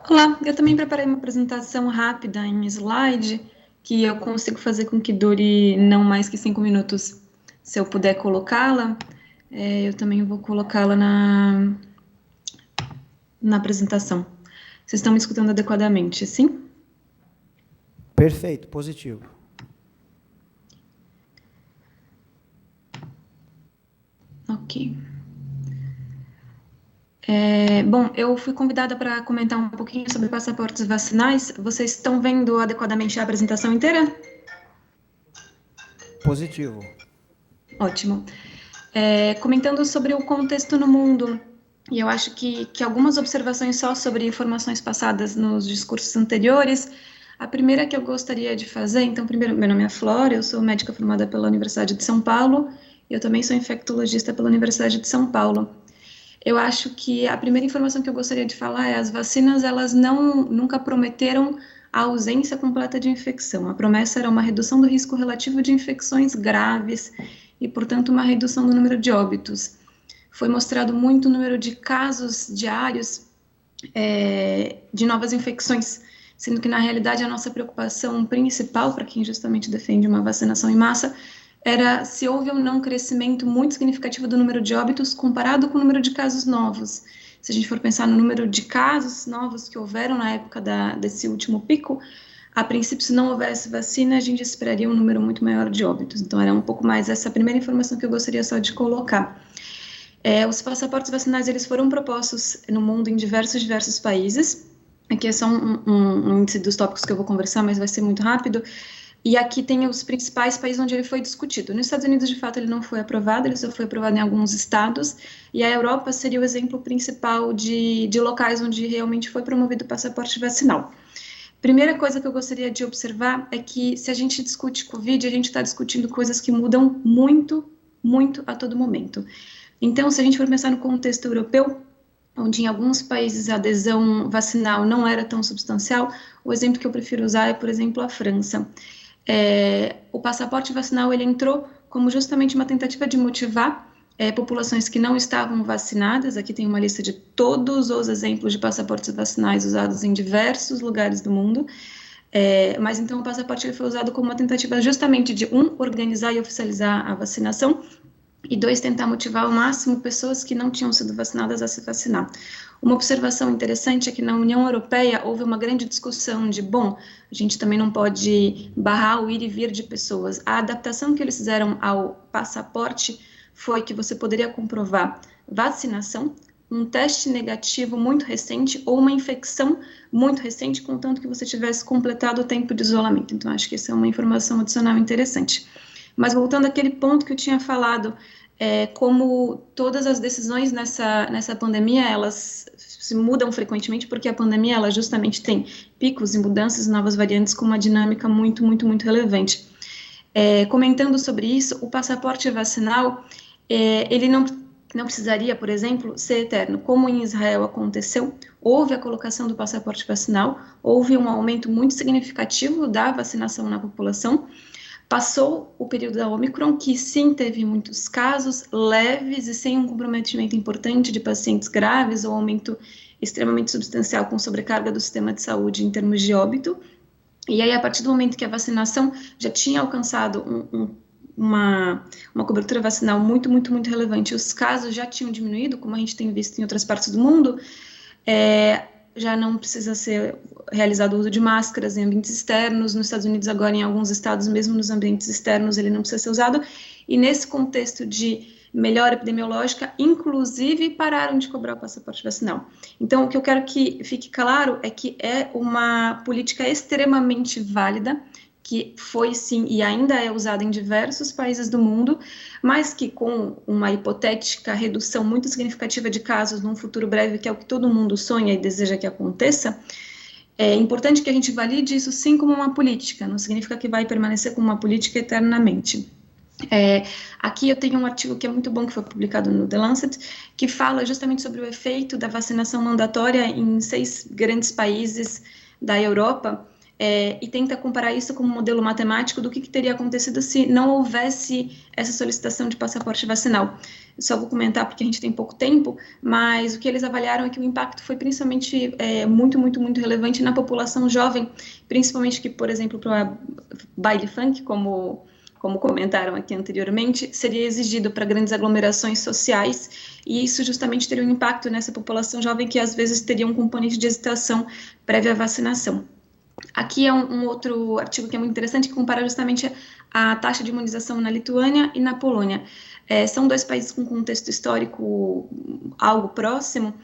Olá, eu também preparei uma apresentação rápida em slide, que eu consigo fazer com que dure não mais que 5 minutos. Se eu puder colocá-la, eu também vou colocá-la na apresentação. Vocês estão me escutando adequadamente, sim?
Perfeito, positivo.
Ok. Bom, eu fui convidada para comentar um pouquinho sobre passaportes vacinais. Vocês estão vendo adequadamente a apresentação inteira?
Positivo.
Ótimo. Comentando sobre o contexto no mundo, e eu acho que algumas observações só sobre informações passadas nos discursos anteriores. A primeira que eu gostaria de fazer, então, primeiro, meu nome é Flora, eu sou médica formada pela Universidade de São Paulo, e eu também sou infectologista pela Universidade de São Paulo. Eu acho que a primeira informação que eu gostaria de falar é as vacinas, elas nunca prometeram a ausência completa de infecção. A promessa era uma redução do risco relativo de infecções graves e, portanto, uma redução do número de óbitos. Foi mostrado muito o número de casos diários de novas infecções, sendo que, na realidade, a nossa preocupação principal, para quem justamente defende uma vacinação em massa, era se houve ou não crescimento muito significativo do número de óbitos comparado com o número de casos novos. Se a gente for pensar no número de casos novos que houveram na época desse último pico, a princípio, se não houvesse vacina, a gente esperaria um número muito maior de óbitos. Então, era um pouco mais essa primeira informação que eu gostaria só de colocar. Os passaportes vacinais, eles foram propostos no mundo em diversos países. Aqui é só um índice dos tópicos que eu vou conversar, mas vai ser muito rápido. E aqui tem os principais países onde ele foi discutido. Nos Estados Unidos, de fato, ele não foi aprovado, ele só foi aprovado em alguns estados, e a Europa seria o exemplo principal de locais onde realmente foi promovido o passaporte vacinal. Primeira coisa que eu gostaria de observar é que, se a gente discute Covid, a gente está discutindo coisas que mudam muito, muito a todo momento. Então, se a gente for pensar no contexto europeu, onde em alguns países a adesão vacinal não era tão substancial, o exemplo que eu prefiro usar é, por exemplo, a França. O passaporte vacinal ele entrou como justamente uma tentativa de motivar populações que não estavam vacinadas. Aqui tem uma lista de todos os exemplos de passaportes vacinais usados em diversos lugares do mundo, mas então o passaporte ele foi usado como uma tentativa justamente de, organizar e oficializar a vacinação, e 2, tentar motivar ao máximo pessoas que não tinham sido vacinadas a se vacinar. Uma observação interessante é que na União Europeia houve uma grande discussão de, a gente também não pode barrar o ir e vir de pessoas. A adaptação que eles fizeram ao passaporte foi que você poderia comprovar vacinação, um teste negativo muito recente ou uma infecção muito recente, contanto que você tivesse completado o tempo de isolamento. Então, acho que essa é uma informação adicional interessante. Mas voltando àquele ponto que eu tinha falado, como todas as decisões nessa pandemia, elas se mudam frequentemente, porque a pandemia, ela justamente tem picos e mudanças, novas variantes, com uma dinâmica muito, muito, muito relevante. Comentando sobre isso, o passaporte vacinal, ele não precisaria, por exemplo, ser eterno. Como em Israel aconteceu, houve a colocação do passaporte vacinal, houve um aumento muito significativo da vacinação na população. Passou o período da Omicron, que sim teve muitos casos leves e sem um comprometimento importante de pacientes graves ou aumento extremamente substancial com sobrecarga do sistema de saúde em termos de óbito. E aí, a partir do momento que a vacinação já tinha alcançado uma cobertura vacinal muito, muito, muito relevante, os casos já tinham diminuído, como a gente tem visto em outras partes do mundo, já não precisa ser realizado o uso de máscaras em ambientes externos. Nos Estados Unidos, agora, em alguns estados, mesmo nos ambientes externos, ele não precisa ser usado. E nesse contexto de melhora epidemiológica, inclusive, pararam de cobrar o passaporte vacinal. Então, o que eu quero que fique claro é que é uma política extremamente válida, que foi, sim, e ainda é usada em diversos países do mundo, mas que com uma hipotética redução muito significativa de casos num futuro breve, que é o que todo mundo sonha e deseja que aconteça, é importante que a gente valide isso, sim, como uma política, não significa que vai permanecer como uma política eternamente. Aqui eu tenho um artigo que é muito bom, que foi publicado no The Lancet, que fala justamente sobre o efeito da vacinação mandatória em 6 grandes países da Europa, e tenta comparar isso com um modelo matemático do que teria acontecido se não houvesse essa solicitação de passaporte vacinal. Eu só vou comentar porque a gente tem pouco tempo, mas o que eles avaliaram é que o impacto foi principalmente muito, muito, muito relevante na população jovem, principalmente que, por exemplo, para baile funk, como comentaram aqui anteriormente, seria exigido para grandes aglomerações sociais, e isso justamente teria um impacto nessa população jovem que às vezes teria um componente de hesitação prévia à vacinação. Aqui é um outro artigo que é muito interessante, que compara justamente a taxa de imunização na Lituânia e na Polônia. São 2 países com contexto histórico algo próximo,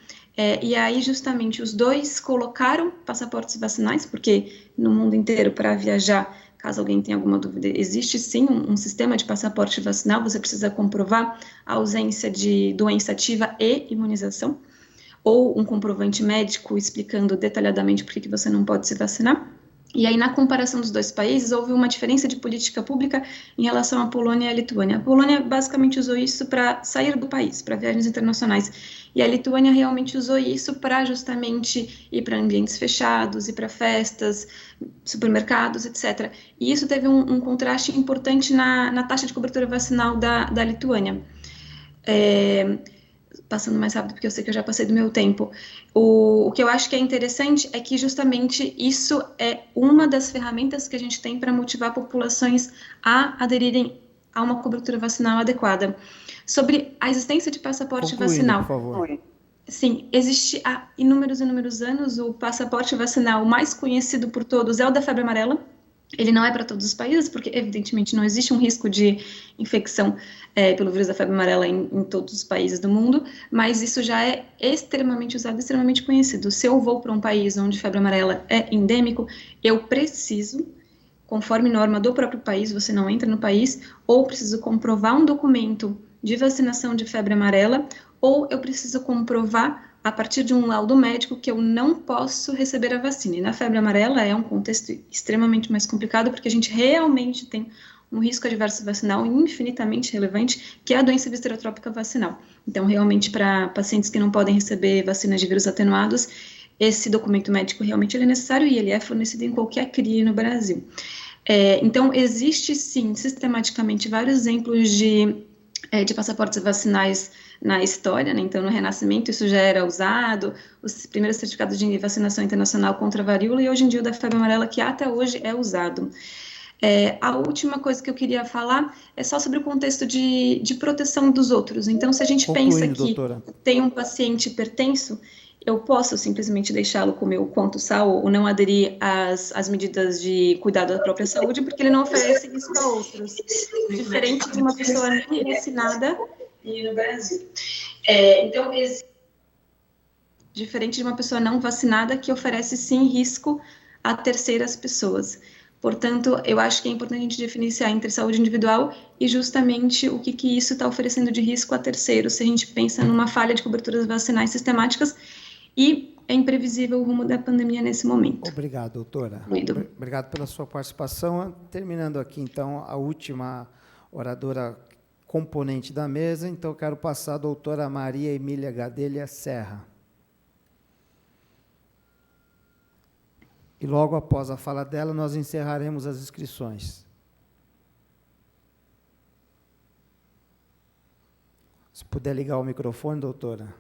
e aí justamente os 2 colocaram passaportes vacinais, porque no mundo inteiro, para viajar, caso alguém tenha alguma dúvida, existe sim um sistema de passaporte vacinal, você precisa comprovar a ausência de doença ativa e imunização, ou um comprovante médico explicando detalhadamente por que você não pode se vacinar. E aí, na comparação dos 2 países, houve uma diferença de política pública em relação à Polônia e à Lituânia. A Polônia basicamente usou isso para sair do país, para viagens internacionais, e a Lituânia realmente usou isso para justamente ir para ambientes fechados, ir para festas, supermercados, etc. E isso teve um contraste importante na taxa de cobertura vacinal da Lituânia. Passando mais rápido, porque eu sei que eu já passei do meu tempo. O que eu acho que é interessante é que justamente isso é uma das ferramentas que a gente tem para motivar populações a aderirem a uma cobertura vacinal adequada. Sobre a existência de passaporte vacinal.
Por favor.
Sim, existe há inúmeros anos o passaporte vacinal mais conhecido por todos é o da febre amarela. Ele não é para todos os países, porque, evidentemente, não existe um risco de infecção pelo vírus da febre amarela em todos os países do mundo, mas isso já é extremamente usado, extremamente conhecido. Se eu vou para um país onde febre amarela é endêmico, eu preciso conforme norma do próprio país, você não entra no país, ou preciso comprovar um documento de vacinação de febre amarela, ou eu preciso comprovar, a partir de um laudo médico, que eu não posso receber a vacina. E na febre amarela é um contexto extremamente mais complicado, porque a gente realmente tem um risco adverso vacinal infinitamente relevante, que é a doença viscerotrópica vacinal. Então, realmente, para pacientes que não podem receber vacinas de vírus atenuados, esse documento médico realmente ele é necessário e ele é fornecido em qualquer CRI no Brasil. Então, existe, sim, sistematicamente, vários exemplos de passaportes vacinais na história, né? Então, no Renascimento, isso já era usado, os primeiros certificados de vacinação internacional contra a varíola, e hoje em dia o da febre amarela, que até hoje é usado. A última coisa que eu queria falar é só sobre o contexto de proteção dos outros. Então, se a gente pensa que
doutora,
tem um paciente hipertenso, eu posso simplesmente deixá-lo comer o quanto sal ou não aderir às medidas de cuidado da própria saúde, porque ele não oferece risco a outros. Diferente de uma pessoa não vacinada e no Brasil. Então, diferente de uma pessoa não vacinada que oferece, sim, risco a terceiras pessoas. Portanto, eu acho que é importante a gente diferenciar entre saúde individual e justamente o que isso está oferecendo de risco a terceiros, se a gente pensa numa falha de coberturas vacinais sistemáticas e é imprevisível o rumo da pandemia nesse momento.
Obrigado, doutora. Obrigado pela sua participação. Terminando aqui, então, a última oradora componente da mesa, então eu quero passar a doutora Maria Emília Gadelha Serra. E logo após a fala dela, nós encerraremos as inscrições. Se puder ligar o microfone, doutora.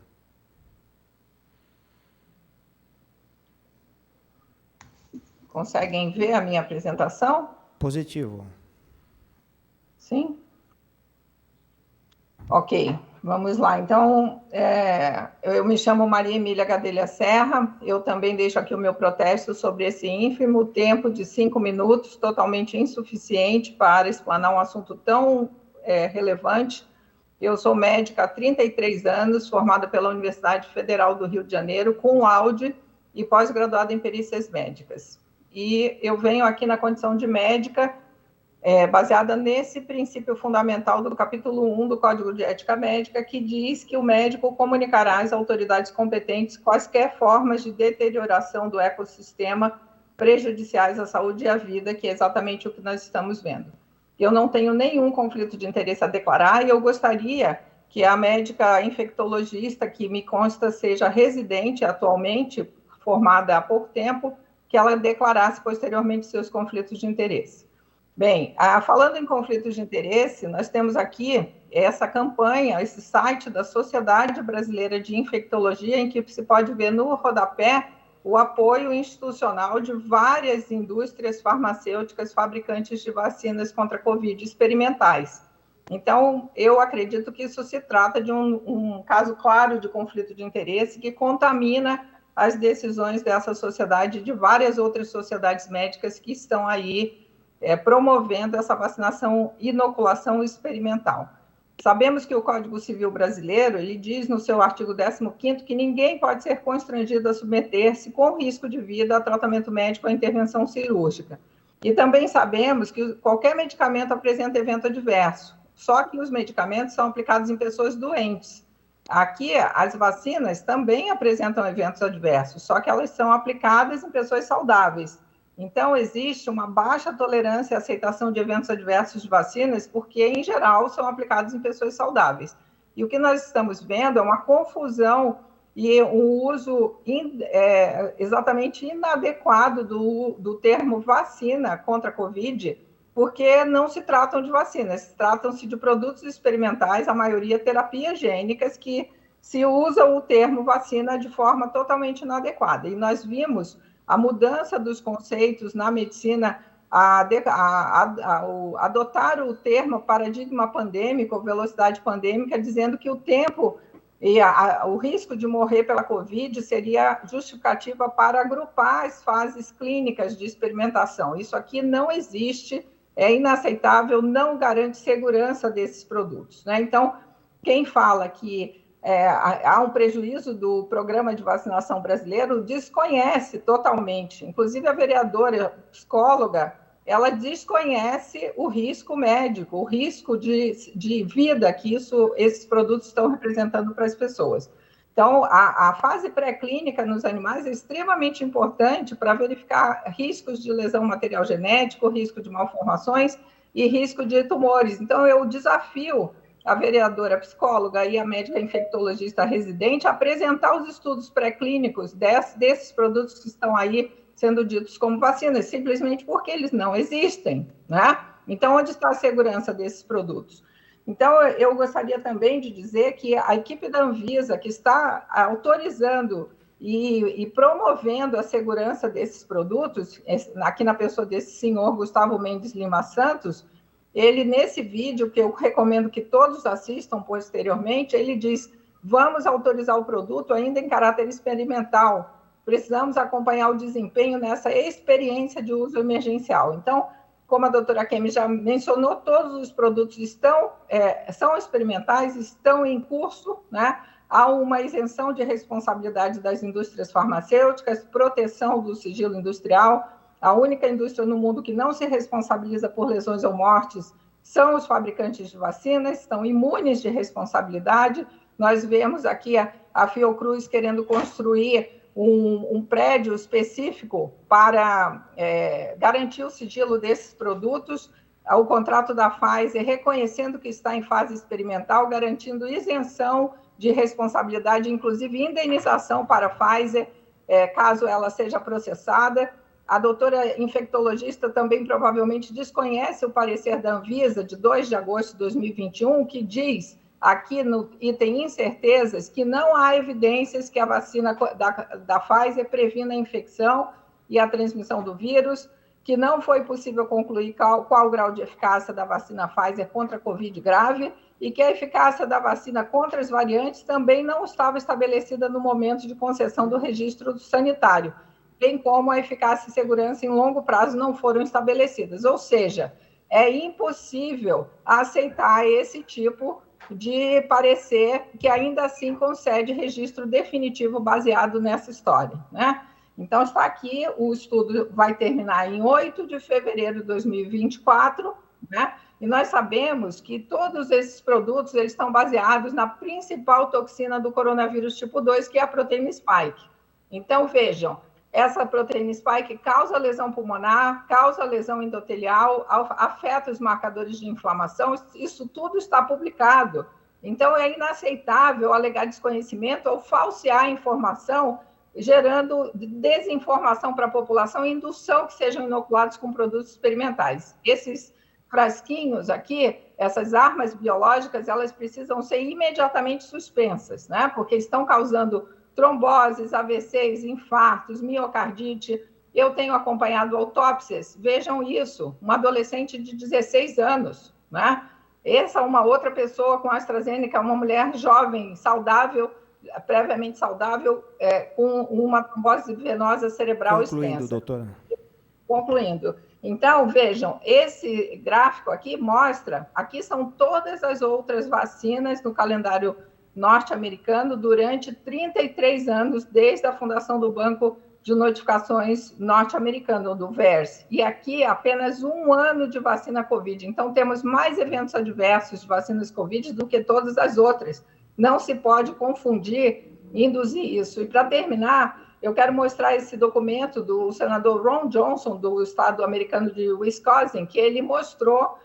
Conseguem ver a minha apresentação?
Positivo.
Sim? Ok, vamos lá. Então, eu me chamo Maria Emília Gadelha Serra, eu também deixo aqui o meu protesto sobre esse ínfimo tempo de 5 minutos, totalmente insuficiente para explanar um assunto tão relevante. Eu sou médica há 33 anos, formada pela Universidade Federal do Rio de Janeiro, com laude e pós-graduada em perícias médicas. E eu venho aqui na condição de médica, baseada nesse princípio fundamental do capítulo 1 do Código de Ética Médica, que diz que o médico comunicará às autoridades competentes quaisquer formas de deterioração do ecossistema prejudiciais à saúde e à vida, que é exatamente o que nós estamos vendo. Eu não tenho nenhum conflito de interesse a declarar e eu gostaria que a médica infectologista, que me consta seja residente atualmente, formada há pouco tempo, que ela declarasse posteriormente seus conflitos de interesse. Bem, falando em conflitos de interesse, nós temos aqui essa campanha, esse site da Sociedade Brasileira de Infectologia, em que se pode ver no rodapé o apoio institucional de várias indústrias farmacêuticas fabricantes de vacinas contra a Covid experimentais. Então, eu acredito que isso se trata de um caso claro de conflito de interesse que contamina as decisões dessa sociedade e de várias outras sociedades médicas que estão aí promovendo essa vacinação, inoculação experimental. Sabemos que o Código Civil Brasileiro, ele diz no seu artigo 15º que ninguém pode ser constrangido a submeter-se com risco de vida a tratamento médico ou intervenção cirúrgica. E também sabemos que qualquer medicamento apresenta evento adverso, só que os medicamentos são aplicados em pessoas doentes. Aqui, as vacinas também apresentam eventos adversos, só que elas são aplicadas em pessoas saudáveis. Então, existe uma baixa tolerância e aceitação de eventos adversos de vacinas, porque, em geral, são aplicados em pessoas saudáveis. E o que nós estamos vendo é uma confusão e um uso exatamente inadequado do termo vacina contra a Covid, porque não se tratam de vacinas, tratam-se de produtos experimentais, a maioria terapias gênicas, que se usa o termo vacina de forma totalmente inadequada. E nós vimos a mudança dos conceitos na medicina, adotar o termo paradigma pandêmico, ou velocidade pandêmica, dizendo que o tempo e o risco de morrer pela Covid seria justificativa para agrupar as fases clínicas de experimentação. Isso aqui não existe, é inaceitável, não garante segurança desses produtos, né? Então, quem fala que há um prejuízo do programa de vacinação brasileiro desconhece totalmente. Inclusive, a vereadora psicóloga ela desconhece o risco médico, o risco de vida que esses produtos estão representando para as pessoas. Então, a fase pré-clínica nos animais é extremamente importante para verificar riscos de lesão material genético, risco de malformações e risco de tumores. Então, eu desafio a vereadora psicóloga e a médica infectologista residente a apresentar os estudos pré-clínicos desses produtos que estão aí sendo ditos como vacinas, simplesmente porque eles não existem, né? Então, onde está a segurança desses produtos? Então, eu gostaria também de dizer que a equipe da Anvisa, que está autorizando e promovendo a segurança desses produtos, aqui na pessoa desse senhor Gustavo Mendes Lima Santos, ele, nesse vídeo, que eu recomendo que todos assistam posteriormente, ele diz: vamos autorizar o produto ainda em caráter experimental, precisamos acompanhar o desempenho nessa experiência de uso emergencial. Então, como a doutora Kemi já mencionou, todos os produtos são experimentais, estão em curso, né? Há uma isenção de responsabilidade das indústrias farmacêuticas, proteção do sigilo industrial. A única indústria no mundo que não se responsabiliza por lesões ou mortes são os fabricantes de vacinas, estão imunes de responsabilidade. Nós vemos aqui a Fiocruz querendo construir um prédio específico para garantir o sigilo desses produtos, o contrato da Pfizer reconhecendo que está em fase experimental, garantindo isenção de responsabilidade, inclusive indenização para a Pfizer, caso ela seja processada. A doutora infectologista também provavelmente desconhece o parecer da Anvisa, de 2 de agosto de 2021, que diz, aqui no item incertezas, que não há evidências que a vacina da Pfizer previna a infecção e a transmissão do vírus, que não foi possível concluir qual o grau de eficácia da vacina Pfizer contra a Covid grave e que a eficácia da vacina contra as variantes também não estava estabelecida no momento de concessão do registro sanitário, bem como a eficácia e segurança em longo prazo não foram estabelecidas. Ou seja, é impossível aceitar esse tipo de parecer que ainda assim concede registro definitivo baseado nessa história, né? Então, está aqui, o estudo vai terminar em 8 de fevereiro de 2024, né? E nós sabemos que todos esses produtos eles estão baseados na principal toxina do coronavírus tipo 2, que é a proteína spike. Então, vejam, essa proteína spike causa lesão pulmonar, causa lesão endotelial, afeta os marcadores de inflamação, isso tudo está publicado. Então, é inaceitável alegar desconhecimento ou falsear a informação, gerando desinformação para a população e indução que sejam inoculados com produtos experimentais. Esses frasquinhos aqui, essas armas biológicas, elas precisam ser imediatamente suspensas, né? Porque estão causando tromboses, AVCs, infartos, miocardite. Eu tenho acompanhado autópsias, vejam isso, uma adolescente de 16 anos, né? Essa é uma outra pessoa com AstraZeneca, uma mulher jovem, saudável, previamente saudável, com uma trombose venosa cerebral extensa.
Doutora.
Concluindo. Então, vejam, esse gráfico aqui mostra, aqui são todas as outras vacinas no calendário norte-americano durante 33 anos, desde a fundação do Banco de Notificações norte-americano, do VERS. E aqui apenas 1 ano de vacina Covid. Então, temos mais eventos adversos de vacinas Covid do que todas as outras. Não se pode confundir, induzir isso. E, para terminar, eu quero mostrar esse documento do senador Ron Johnson, do estado americano de Wisconsin, que ele mostrou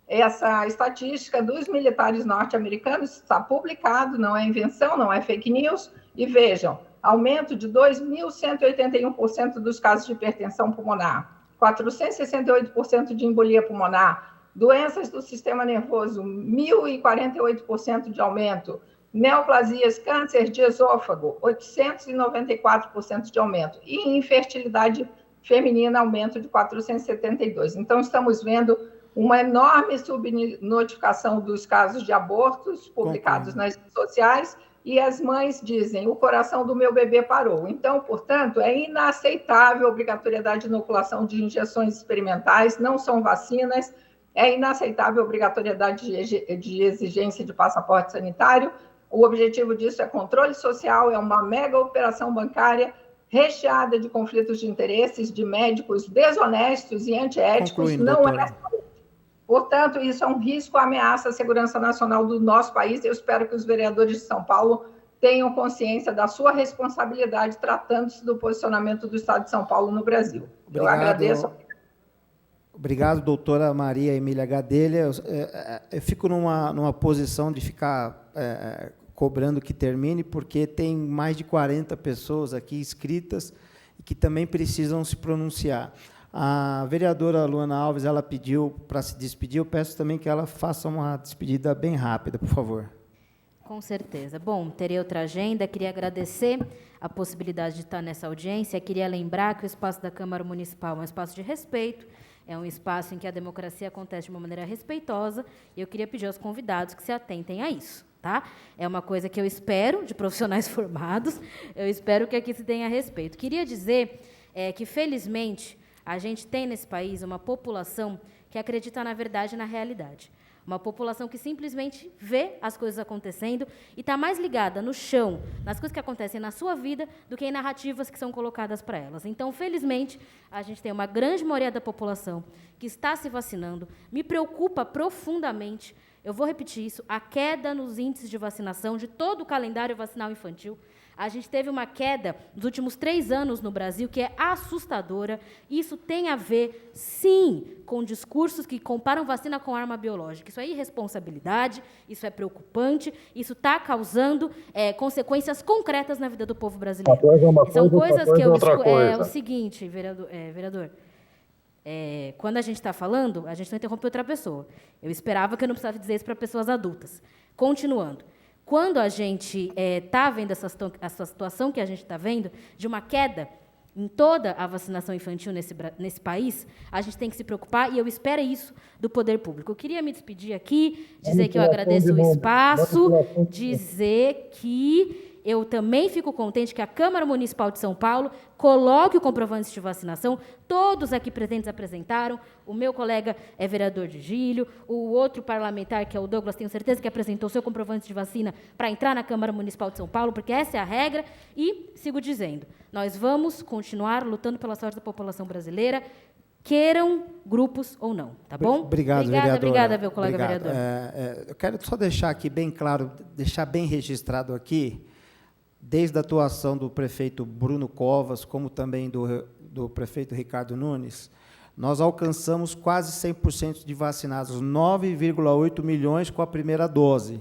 essa estatística dos militares norte-americanos, está publicado, não é invenção, não é fake news, e vejam, aumento de 2.181% dos casos de hipertensão pulmonar, 468% de embolia pulmonar, doenças do sistema nervoso, 1.048% de aumento, neoplasias, câncer de esôfago, 894% de aumento, e infertilidade feminina, aumento de 472%. Então, estamos vendo uma enorme subnotificação dos casos de abortos publicados nas redes sociais, e as mães dizem, o coração do meu bebê parou. Então, portanto, é inaceitável a obrigatoriedade de inoculação de injeções experimentais, não são vacinas, é inaceitável a obrigatoriedade de exigência de passaporte sanitário. O objetivo disso é controle social, é uma mega operação bancária, recheada de conflitos de interesses, de médicos desonestos e antiéticos, não é saúde. Portanto, isso é um risco, ameaça à segurança nacional do nosso país. Eu espero que os vereadores de São Paulo tenham consciência da sua responsabilidade tratando-se do posicionamento do Estado de São Paulo no Brasil.
Obrigado.
Eu agradeço.
Obrigado, doutora Maria Emília Gadelha. Eu fico numa posição de ficar cobrando que termine, porque tem mais de 40 pessoas aqui inscritas e que também precisam se pronunciar. A vereadora Luana Alves, ela pediu para se despedir. Eu peço também que ela faça uma despedida bem rápida, por favor.
Com certeza. Bom, terei outra agenda. Queria agradecer a possibilidade de estar nessa audiência. Queria lembrar que o espaço da Câmara Municipal é um espaço de respeito, é um espaço em que a democracia acontece de uma maneira respeitosa, e eu queria pedir aos convidados que se atentem a isso. Tá? É uma coisa que eu espero de profissionais formados, eu espero que aqui se tenha respeito. Queria dizer que, felizmente, a gente tem nesse país uma população que acredita na verdade e na realidade. Uma população que simplesmente vê as coisas acontecendo e está mais ligada no chão, nas coisas que acontecem na sua vida, do que em narrativas que são colocadas para elas. Então, felizmente, a gente tem uma grande maioria da população que está se vacinando. Me preocupa profundamente, eu vou repetir isso, a queda nos índices de vacinação de todo o calendário vacinal infantil. A gente teve uma queda nos últimos 3 anos no Brasil que é assustadora. Isso tem a ver, sim, com discursos que comparam vacina com arma biológica. Isso é irresponsabilidade, isso é preocupante, isso está causando consequências concretas na vida do povo brasileiro. São coisas que eu... É o seguinte, vereador, quando a gente está falando, a gente não interrompe outra pessoa. Eu esperava que eu não precisasse dizer isso para pessoas adultas. Continuando. Quando a gente está vendo essa situação que a gente está vendo, de uma queda em toda a vacinação infantil nesse país, a gente tem que se preocupar, e eu espero isso do poder público. Eu queria me despedir aqui, dizer que eu agradeço o espaço, dizer que eu também fico contente que a Câmara Municipal de São Paulo coloque o comprovante de vacinação. Todos aqui presentes apresentaram. O meu colega é vereador de Gílio, o outro parlamentar, que é o Douglas, tenho certeza que apresentou seu comprovante de vacina para entrar na Câmara Municipal de São Paulo, porque essa é a regra. E sigo dizendo, nós vamos continuar lutando pela sorte da população brasileira, queiram grupos ou não, tá bom?
Obrigado, vereadora.
Obrigada, meu colega vereador.
Eu quero só deixar aqui bem claro, deixar bem registrado aqui, desde a atuação do prefeito Bruno Covas, como também do prefeito Ricardo Nunes, nós alcançamos quase 100% de vacinados, 9,8 milhões com a primeira dose.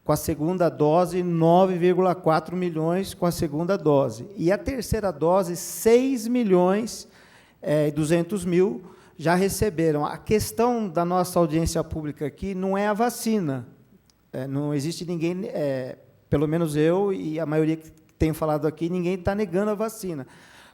Com a segunda dose, 9,4 milhões com a segunda dose. E a terceira dose, 6 milhões e 200 mil já receberam. A questão da nossa audiência pública aqui não é a vacina. Não existe ninguém... pelo menos eu e a maioria que tem falado aqui, ninguém está negando a vacina.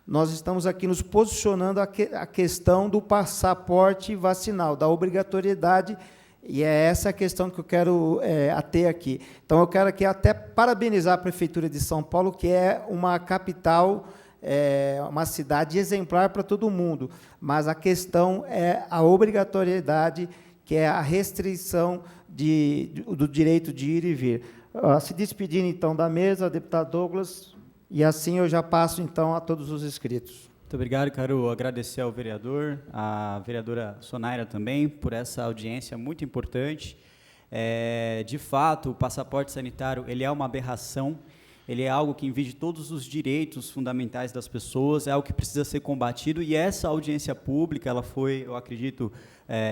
Nós estamos aqui nos posicionando a questão do passaporte vacinal, da obrigatoriedade, e é essa a questão que eu quero ater aqui. Então, eu quero aqui até parabenizar a Prefeitura de São Paulo, que é uma capital, uma cidade exemplar para todo mundo, mas a questão é a obrigatoriedade, que é a restrição do direito de ir e vir. Se despedindo, então, da mesa, deputado Douglas, e assim eu já passo, então, a todos os inscritos.
Muito obrigado, quero agradecer ao vereador, à vereadora Sonaira também, por essa audiência muito importante. De fato, o passaporte sanitário, ele é uma aberração, ele é algo que invade todos os direitos fundamentais das pessoas, é algo que precisa ser combatido, e essa audiência pública, ela foi, eu acredito,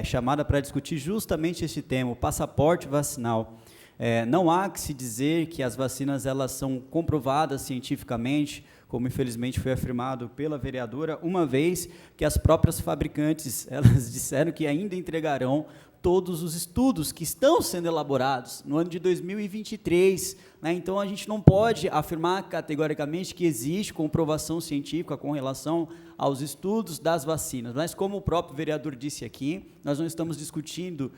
chamada para discutir justamente esse tema, o passaporte vacinal. Não há que se dizer que as vacinas elas são comprovadas cientificamente, como infelizmente foi afirmado pela vereadora, uma vez que as próprias fabricantes elas disseram que ainda entregarão todos os estudos que estão sendo elaborados no ano de 2023. Então, a gente não pode afirmar categoricamente que existe comprovação científica com relação aos estudos das vacinas. Mas, como o próprio vereador disse aqui, nós não estamos discutindo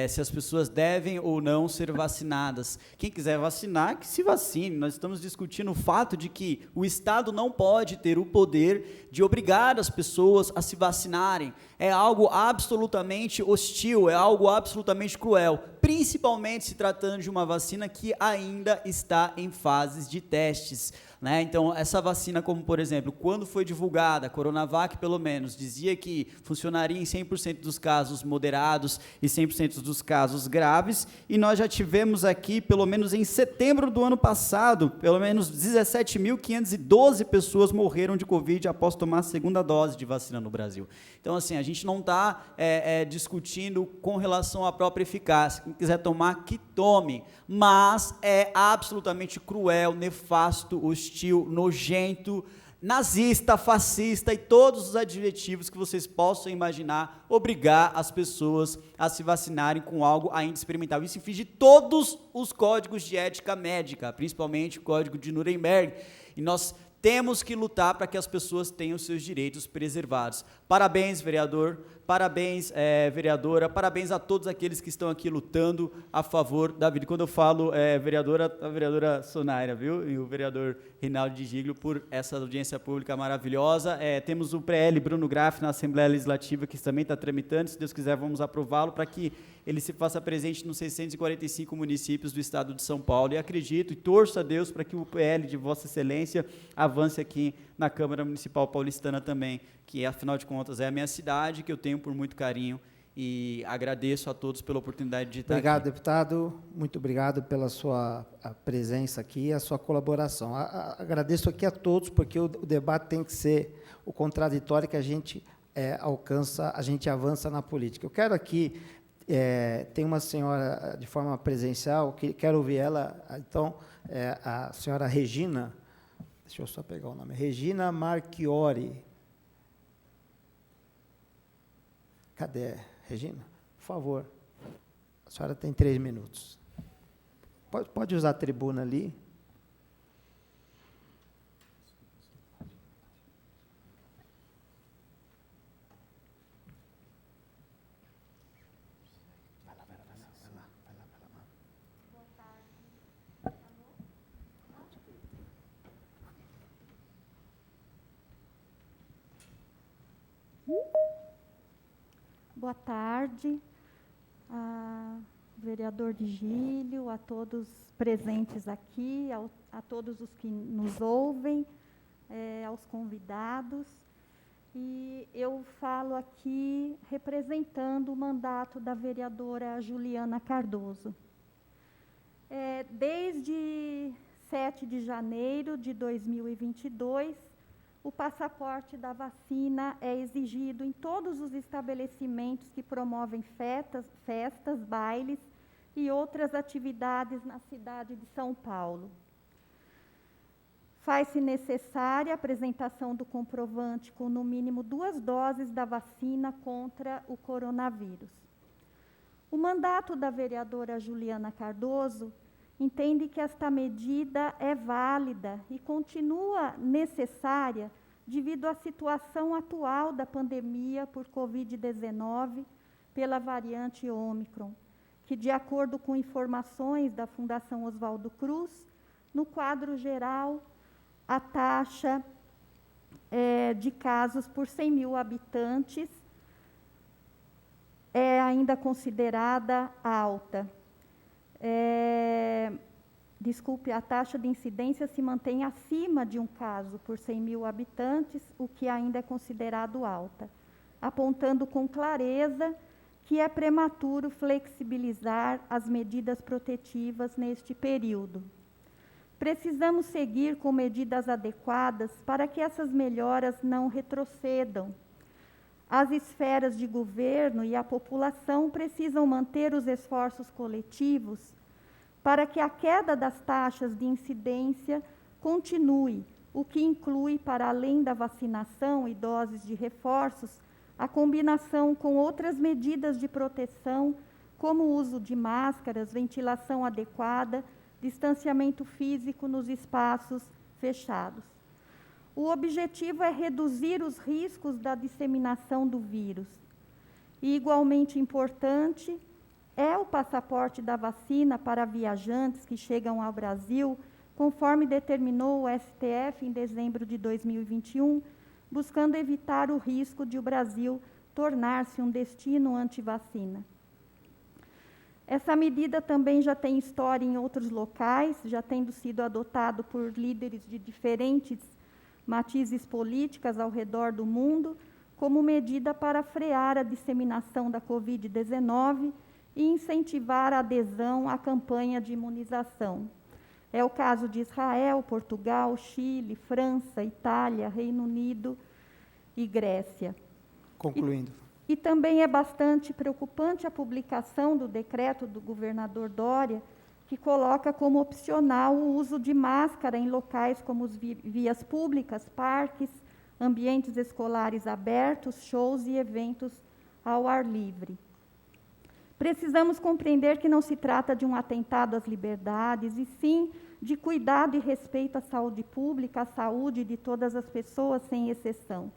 se as pessoas devem ou não ser vacinadas. Quem quiser vacinar, que se vacine. Nós estamos discutindo o fato de que o Estado não pode ter o poder de obrigar as pessoas a se vacinarem. É algo absolutamente hostil, é algo algo absolutamente cruel, principalmente se tratando de uma vacina que ainda está em fases de testes, né? Então, essa vacina, como por exemplo, quando foi divulgada, a Coronavac pelo menos, dizia que funcionaria em 100% dos casos moderados e 100% dos casos graves, e nós já tivemos aqui, pelo menos em setembro do ano passado, pelo menos 17.512 pessoas morreram de Covid após tomar a segunda dose de vacina no Brasil. Então, assim, a gente não está discutindo com relação à própria eficácia. Quem quiser tomar, que tome, mas é absolutamente cruel, nefasto, hostil, nojento, nazista, fascista e todos os adjetivos que vocês possam imaginar, obrigar as pessoas a se vacinarem com algo ainda experimental. Isso infringe todos os códigos de ética médica, principalmente o Código de Nuremberg, e nós temos que lutar para que as pessoas tenham seus direitos preservados. Parabéns, vereador, parabéns, vereadora, parabéns a todos aqueles que estão aqui lutando a favor da vida. Quando eu falo vereadora, a vereadora Sonaira, viu? E o vereador Reinaldo de Giglio por essa audiência pública maravilhosa. Temos o PL Bruno Graff na Assembleia Legislativa, que também está tramitando. Se Deus quiser, vamos aprová-lo para que ele se faça presente nos 645 municípios do estado de São Paulo. E acredito e torço a Deus para que o PL de Vossa Excelência avance aqui na Câmara Municipal Paulistana também, que afinal de contas é a minha cidade, que eu tenho por muito carinho, e agradeço a todos pela oportunidade de estar aqui.
Obrigado, deputado, muito obrigado pela sua presença aqui e a sua colaboração. Agradeço aqui a todos, porque o debate tem que ser o contraditório que a gente alcança, a gente avança na política. Eu quero aqui, tem uma senhora de forma presencial, que quero ouvir ela, então, a senhora Regina, deixa eu só pegar o nome, Regina Marchiori. Cadê, Regina? Por favor. A senhora tem 3 minutos. Pode usar a tribuna ali. Vai lá.
Boa tarde. Boa tarde, vereador de Giglio, a todos presentes aqui, a todos os que nos ouvem, aos convidados. E eu falo aqui representando o mandato da vereadora Juliana Cardoso. Desde 7 de janeiro de 2022, o passaporte da vacina é exigido em todos os estabelecimentos que promovem festas, bailes e outras atividades na cidade de São Paulo. Faz-se necessária a apresentação do comprovante com, no mínimo, 2 doses da vacina contra o coronavírus. O mandato da vereadora Juliana Cardoso entende que esta medida é válida e continua necessária devido à situação atual da pandemia por Covid-19 pela variante Ômicron, que, de acordo com informações da Fundação Oswaldo Cruz, no quadro geral, a taxa de casos por 100 mil habitantes é ainda considerada alta. A taxa de incidência se mantém acima de um caso por 100 mil habitantes, o que ainda é considerado alta, apontando com clareza que é prematuro flexibilizar as medidas protetivas neste período. Precisamos seguir com medidas adequadas para que essas melhoras não retrocedam. As esferas de governo e a população precisam manter os esforços coletivos para que a queda das taxas de incidência continue, o que inclui, para além da vacinação e doses de reforços, a combinação com outras medidas de proteção, como o uso de máscaras, ventilação adequada, distanciamento físico nos espaços fechados. O objetivo é reduzir os riscos da disseminação do vírus. E, igualmente importante, é o passaporte da vacina para viajantes que chegam ao Brasil, conforme determinou o STF em dezembro de 2021, buscando evitar o risco de o Brasil tornar-se um destino anti-vacina. Essa medida também já tem história em outros locais, já tendo sido adotado por líderes de diferentes matizes políticas ao redor do mundo, como medida para frear a disseminação da Covid-19 e incentivar a adesão à campanha de imunização. É o caso de Israel, Portugal, Chile, França, Itália, Reino Unido e Grécia.
Concluindo.
E também é bastante preocupante a publicação do decreto do governador Dória, que coloca como opcional o uso de máscara em locais como as vias públicas, parques, ambientes escolares abertos, shows e eventos ao ar livre. Precisamos compreender que não se trata de um atentado às liberdades, e sim de cuidado e respeito à saúde pública, à saúde de todas as pessoas, sem exceção.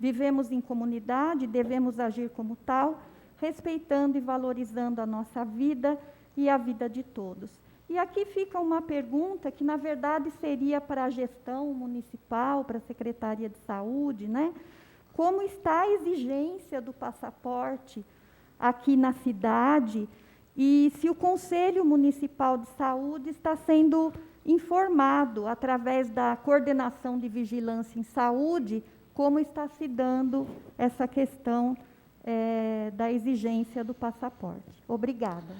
Vivemos em comunidade, devemos agir como tal, respeitando e valorizando a nossa vida e a vida de todos. E aqui fica uma pergunta que, na verdade, seria para a gestão municipal, para a Secretaria de Saúde, né? Como está a exigência do passaporte aqui na cidade e se o Conselho Municipal de Saúde está sendo informado através da Coordenação de Vigilância em Saúde, como está se dando essa questão da exigência do passaporte. Obrigada.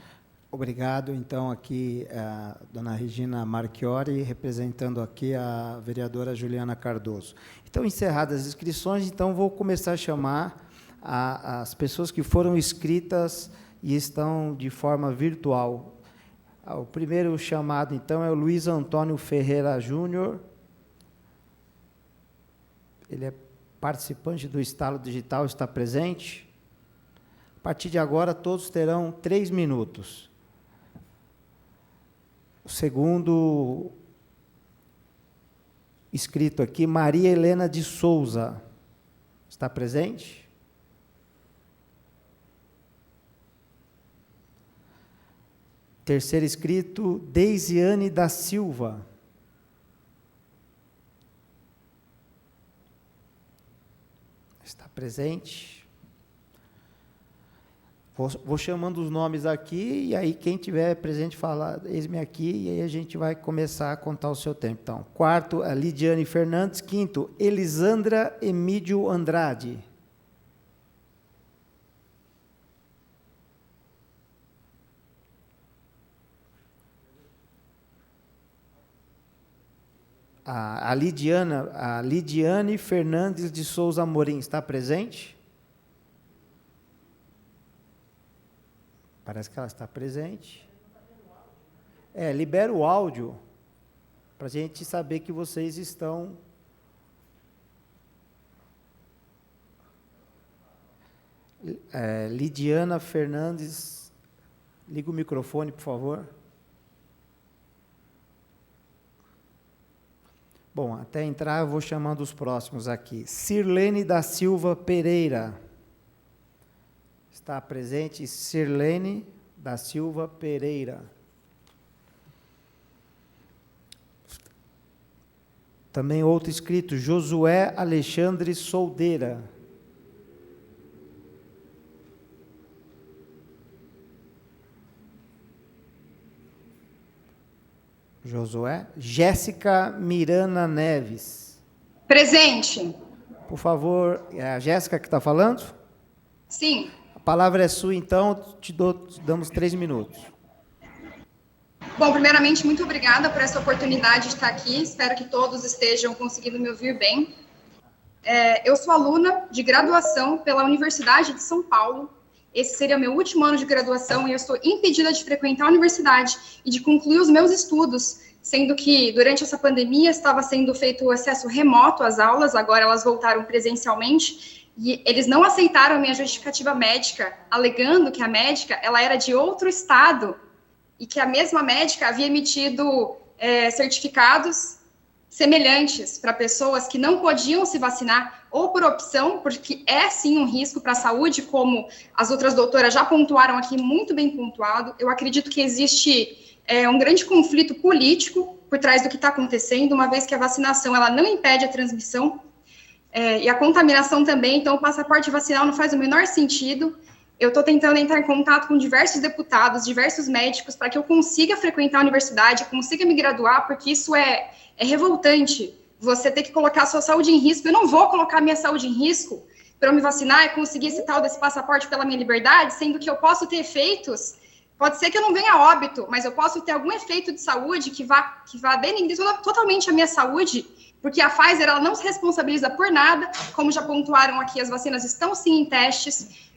Obrigado. Então, aqui a dona Regina Marchiori, representando aqui a vereadora Juliana Cardoso. Então, encerradas as inscrições, então vou começar a chamar as pessoas que foram inscritas e estão de forma virtual. O primeiro chamado, então, é o Luiz Antônio Ferreira Júnior. Ele é participante do Estalo Digital, está presente. A partir de agora, todos terão 3 minutos. O segundo inscrito aqui, Maria Helena de Souza, está presente? Terceiro inscrito, Deisiane da Silva. Está presente. Vou chamando os nomes aqui, e aí quem tiver presente fala, eis-me aqui, e aí a gente vai começar a contar o seu tempo. Então, quarto, a Lidiane Fernandes. Quinto, Elisandra Emídio Andrade. A Lidiane Fernandes de Souza Amorim está presente? Parece que ela está presente. Libera o áudio para a gente saber que vocês estão. Lidiana Fernandes, liga o microfone, por favor. Bom, até entrar eu vou chamando os próximos aqui. Sirlene da Silva Pereira. Está presente Sirlene da Silva Pereira. Também outro inscrito, Josué Alexandre Soldeira. Josué. Jéssica Mirana Neves.
Presente.
Por favor, é a Jéssica que está falando?
Sim.
A palavra é sua, então, te damos 3 minutos.
Bom, primeiramente, muito obrigada por essa oportunidade de estar aqui. Espero que todos estejam conseguindo me ouvir bem. Eu sou aluna de graduação pela Universidade de São Paulo. Esse seria meu último ano de graduação e eu estou impedida de frequentar a universidade e de concluir os meus estudos, sendo que durante essa pandemia estava sendo feito o acesso remoto às aulas, agora elas voltaram presencialmente, e eles não aceitaram a minha justificativa médica, alegando que a médica ela era de outro estado e que a mesma médica havia emitido certificados semelhantes para pessoas que não podiam se vacinar, ou por opção, porque é sim um risco para a saúde, como as outras doutoras já pontuaram aqui, muito bem pontuado. Eu acredito que existe um grande conflito político por trás do que está acontecendo, uma vez que a vacinação ela não impede a transmissão, e a contaminação também, então o passaporte vacinal não faz o menor sentido. Eu estou tentando entrar em contato com diversos deputados, diversos médicos, para que eu consiga frequentar a universidade, consiga me graduar, porque isso é revoltante. Você ter que colocar a sua saúde em risco. Eu não vou colocar a minha saúde em risco para eu me vacinar e conseguir esse tal desse passaporte pela minha liberdade, sendo que eu posso ter efeitos. Pode ser que eu não venha a óbito, mas eu posso ter algum efeito de saúde que vá denegrir totalmente a minha saúde, porque a Pfizer ela não se responsabiliza por nada, como já pontuaram aqui, as vacinas estão sim em testes.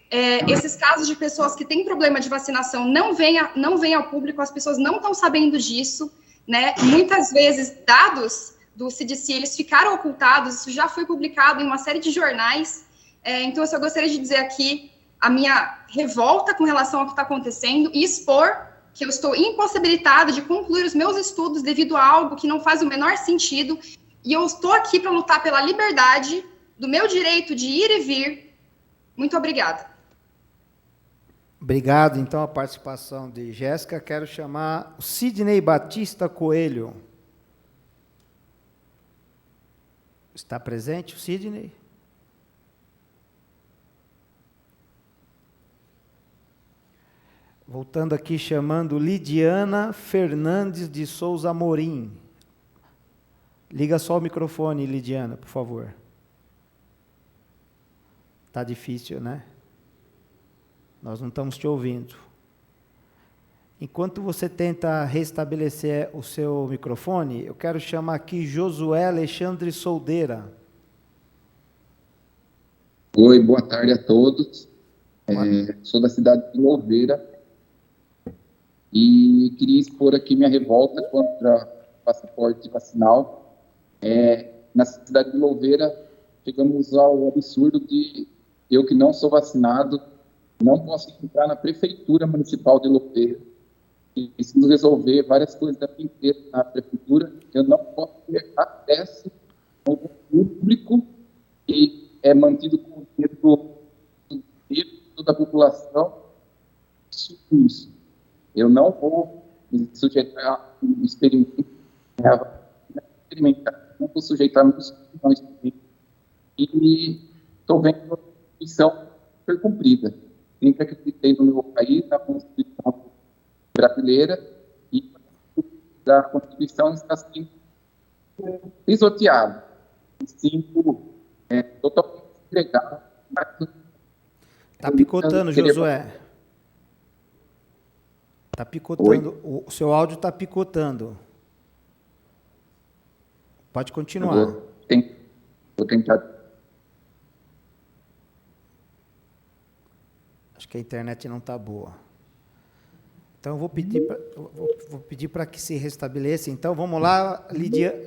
Esses casos de pessoas que têm problema de vacinação não vêm ao público, as pessoas não estão sabendo disso, né? Muitas vezes, dados do CDC, eles ficaram ocultados, isso já foi publicado em uma série de jornais. Então, eu só gostaria de dizer aqui a minha revolta com relação ao que está acontecendo e expor que eu estou impossibilitada de concluir os meus estudos devido a algo que não faz o menor sentido, e eu estou aqui para lutar pela liberdade do meu direito de ir e vir. Muito obrigada.
Obrigado, então, a participação de Jéssica. Quero chamar o Sidney Batista Coelho. Está presente o Sidney? Voltando aqui, chamando Lidiana Fernandes de Souza Amorim. Liga só o microfone, Lidiana, por favor. Está difícil, né? Nós não estamos te ouvindo. Enquanto você tenta restabelecer o seu microfone, eu quero chamar aqui Josué Alexandre Soldeira.
Oi, boa tarde a todos. Sou da cidade de Louveira e queria expor aqui minha revolta contra o passaporte vacinal. Na cidade de Louveira, chegamos ao absurdo de eu, que não sou vacinado, não posso entrar na prefeitura municipal de Louveira. E preciso resolver várias coisas da minha empresa na prefeitura. Eu não posso ter acesso ao público que é mantido com o dinheiro da população. Isso. Eu não vou me sujeitar a um experimento, não vou sujeitar meus filhos a um experimento. E estou vendo a missão ser cumprida. Sempre acreditei no meu país, na Constituição brasileira, e a Constituição está sendo pisoteada. Me sinto totalmente entregado.
Está picotando, Josué. Está picotando. Oi? O seu áudio está picotando. Pode continuar.
Vou tentar.
Acho que a internet não está boa. Então, eu vou pedir para que se restabeleça. Então, vamos lá, Lidia.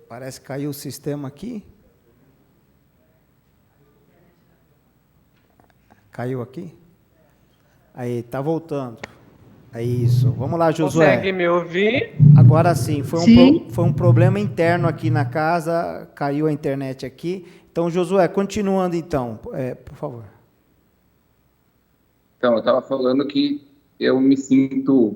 Parece que caiu o sistema aqui. Caiu aqui? Aí, está voltando. É isso. Vamos lá, Josué.
Consegue me ouvir?
Agora sim. Foi um problema interno aqui na casa, caiu a internet aqui. Então, Josué, continuando então, por favor.
Então, eu estava falando que eu me sinto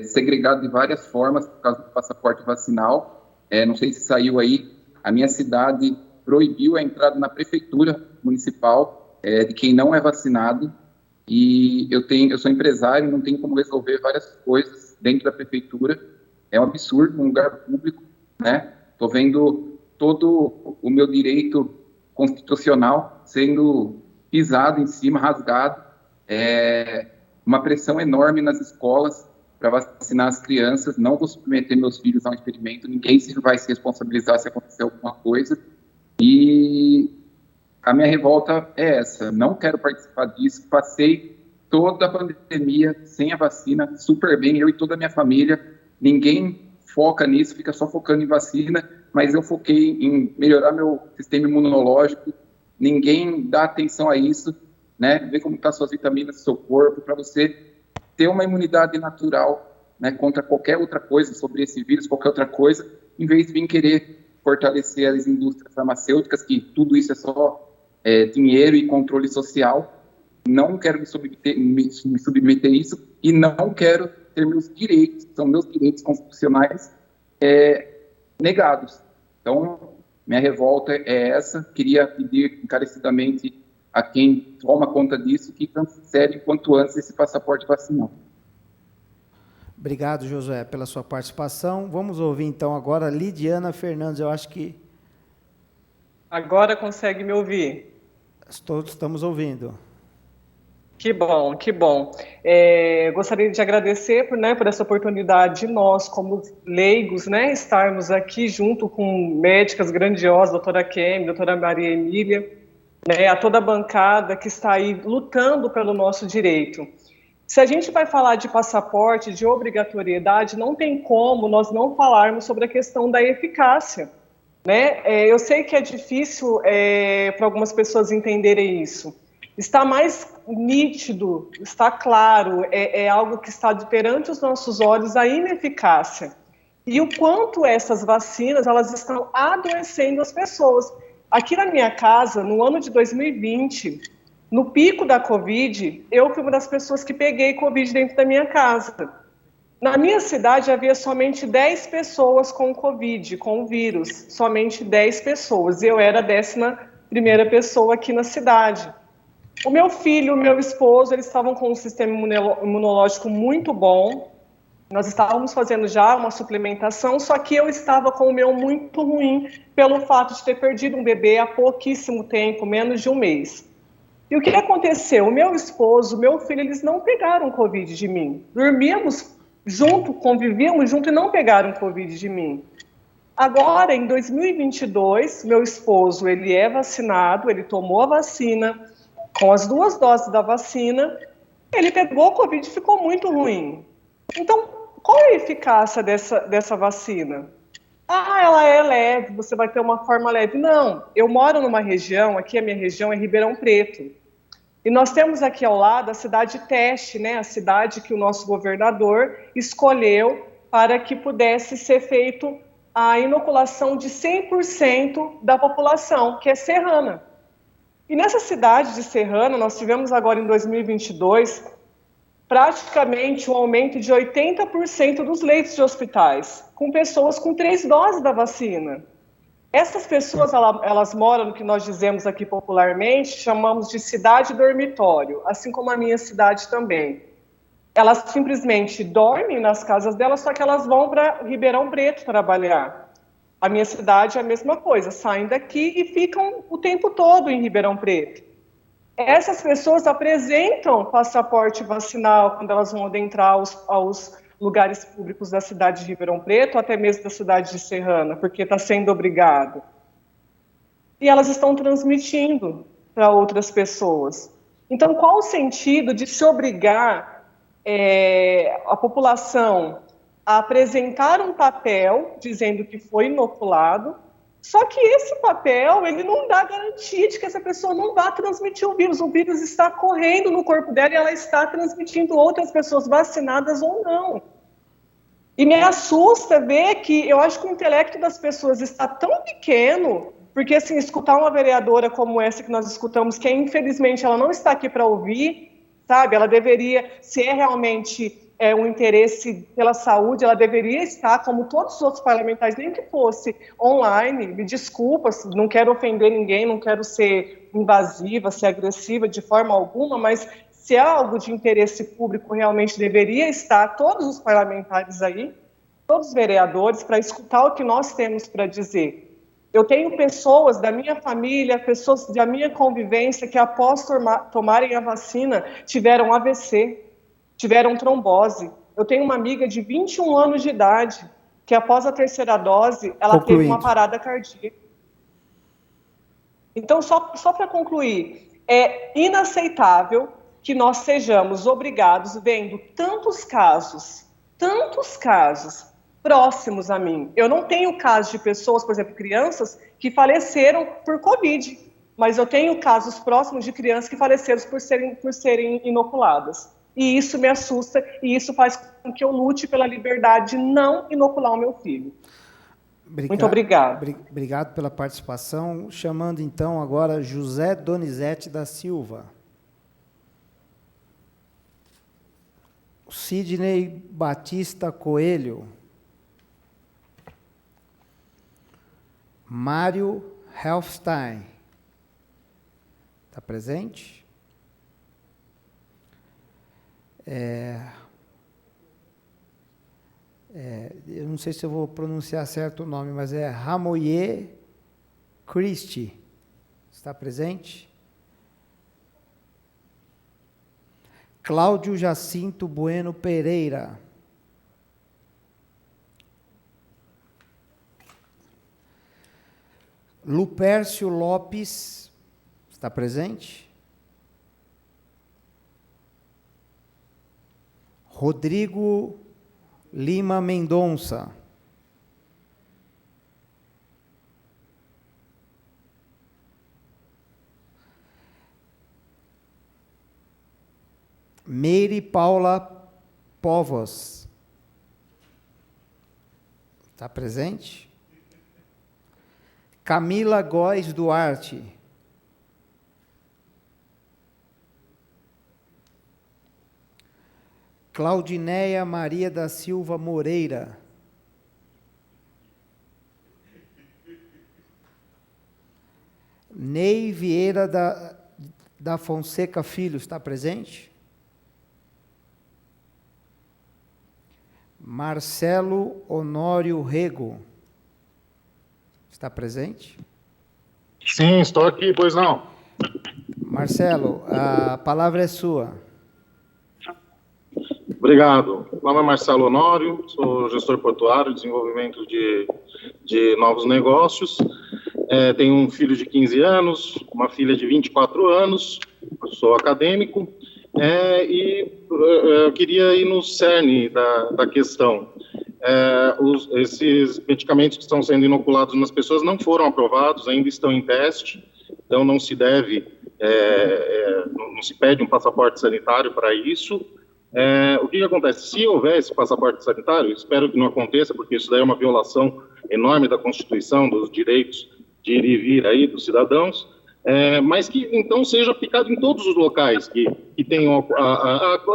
segregado de várias formas por causa do passaporte vacinal. Não sei se saiu aí, a minha cidade proibiu a entrada na prefeitura municipal de quem não é vacinado. E eu sou empresário, não tenho como resolver várias coisas dentro da prefeitura. É um absurdo, um lugar público, né? Estou vendo todo o meu direito constitucional sendo pisado em cima, rasgado. Uma pressão enorme nas escolas para vacinar as crianças. Não vou submeter meus filhos a um experimento. Ninguém vai se responsabilizar se acontecer alguma coisa. E a minha revolta é essa, não quero participar disso, passei toda a pandemia sem a vacina, super bem, eu e toda a minha família, ninguém foca nisso, fica só focando em vacina, mas eu foquei em melhorar meu sistema imunológico, ninguém dá atenção a isso, né, ver como estão suas vitaminas do seu corpo, para você ter uma imunidade natural, né, contra qualquer outra coisa, sobre esse vírus, qualquer outra coisa, em vez de vir querer fortalecer as indústrias farmacêuticas, que tudo isso é só dinheiro e controle social. Não quero me submeter a isso e não quero ter meus direitos, são meus direitos constitucionais, negados. Então, minha revolta é essa. Queria pedir encarecidamente a quem toma conta disso que cancele quanto antes esse passaporte vacinal.
Obrigado, Josué, pela sua participação. Vamos ouvir, então, agora a Lidiana Fernandes. Eu acho que...
Agora consegue me ouvir?
Todos estamos ouvindo.
Que bom, que bom. Gostaria de agradecer por essa oportunidade de nós, como leigos, estarmos aqui junto com médicas grandiosas, doutora Kemi, doutora Maria Emília, a toda a bancada que está aí lutando pelo nosso direito. Se a gente vai falar de passaporte, de obrigatoriedade, não tem como nós não falarmos sobre a questão da eficácia. Eu sei que é difícil para algumas pessoas entenderem isso. Está mais nítido, está claro, é algo que está perante os nossos olhos, a ineficácia. E o quanto essas vacinas, elas estão adoecendo as pessoas. Aqui na minha casa, no ano de 2020, no pico da Covid, eu fui uma das pessoas que peguei Covid dentro da minha casa. Na minha cidade havia somente 10 pessoas com Covid, com o vírus, somente 10 pessoas. Eu era a 11ª pessoa aqui na cidade. O meu filho, o meu esposo, eles estavam com um sistema imunológico muito bom. Nós estávamos fazendo já uma suplementação, só que eu estava com o meu muito ruim pelo fato de ter perdido um bebê há pouquíssimo tempo, menos de um mês. E o que aconteceu? O meu esposo, o meu filho, eles não pegaram Covid de mim. Dormíamos junto, convivíamos junto e não pegaram Covid de mim. Agora, em 2022, meu esposo, ele é vacinado, ele tomou a vacina, com as 2 doses da vacina, ele pegou o Covid e ficou muito ruim. Então, qual é a eficácia dessa vacina? Ela é leve, você vai ter uma forma leve. Não, eu moro numa região, aqui a minha região é Ribeirão Preto, e nós temos aqui ao lado a cidade teste, a cidade que o nosso governador escolheu para que pudesse ser feito a inoculação de 100% da população, que é Serrana. E nessa cidade de Serrana, nós tivemos agora em 2022, praticamente um aumento de 80% dos leitos de hospitais, com pessoas com 3 doses da vacina. Essas pessoas, elas moram no que nós dizemos aqui popularmente, chamamos de cidade dormitório, assim como a minha cidade também. Elas simplesmente dormem nas casas delas, só que elas vão para Ribeirão Preto trabalhar. A minha cidade é a mesma coisa, saem daqui e ficam o tempo todo em Ribeirão Preto. Essas pessoas apresentam passaporte vacinal quando elas vão adentrar aos lugares públicos da cidade de Ribeirão Preto, ou até mesmo da cidade de Serrana, porque está sendo obrigado. E elas estão transmitindo para outras pessoas. Então, qual o sentido de se obrigar a população a apresentar um papel dizendo que foi inoculado, só que esse papel, ele não dá garantia de que essa pessoa não vá transmitir o vírus está correndo no corpo dela e ela está transmitindo outras pessoas vacinadas ou não. E me assusta ver que eu acho que o intelecto das pessoas está tão pequeno, porque assim, escutar uma vereadora como essa que nós escutamos, que infelizmente ela não está aqui para ouvir, sabe, ela deveria, se é realmente um interesse pela saúde, ela deveria estar, como todos os outros parlamentares, nem que fosse online, me desculpa, não quero ofender ninguém, não quero ser invasiva, ser agressiva de forma alguma, mas se é algo de interesse público, realmente deveria estar todos os parlamentares aí, todos os vereadores, para escutar o que nós temos para dizer. Eu tenho pessoas da minha família, pessoas da minha convivência que após tomarem a vacina tiveram AVC, tiveram trombose. Eu tenho uma amiga de 21 anos de idade que após a 3ª dose, ela teve uma parada cardíaca. Então, só para concluir, é inaceitável que nós sejamos obrigados, vendo tantos casos próximos a mim. Eu não tenho casos de pessoas, por exemplo, crianças, que faleceram por Covid, mas eu tenho casos próximos de crianças que faleceram por serem inoculadas. E isso me assusta, e isso faz com que eu lute pela liberdade de não inocular o meu filho. Muito obrigado.
Obrigado pela participação. Chamando, então, agora José Donizete da Silva. Sidney Batista Coelho. Mário Helfstein. Está presente? Eu não sei se eu vou pronunciar certo o nome, mas é Ramoye Christie. Está presente? Cláudio Jacinto Bueno Pereira. Lupércio Lopes, está presente? Rodrigo Lima Mendonça. Meire Paula Povos. Está presente? Camila Góes Duarte. Claudineia Maria da Silva Moreira. Ney Vieira da Fonseca Filho, está presente? Marcelo Honório Rego. Está presente?
Sim, estou aqui, pois não.
Marcelo, a palavra é sua.
Obrigado. Meu nome é Marcelo Honório, sou gestor portuário, desenvolvimento de novos negócios. Tenho um filho de 15 anos, uma filha de 24 anos, sou acadêmico, e eu queria ir no cerne da questão. Esses medicamentos que estão sendo inoculados nas pessoas não foram aprovados, ainda estão em teste, então não se deve, não se pede um passaporte sanitário para isso. O que acontece? Se houver esse passaporte sanitário, espero que não aconteça, porque isso daí é uma violação enorme da Constituição, dos direitos de ir e vir aí dos cidadãos, mas que então seja aplicado em todos os locais que tenham...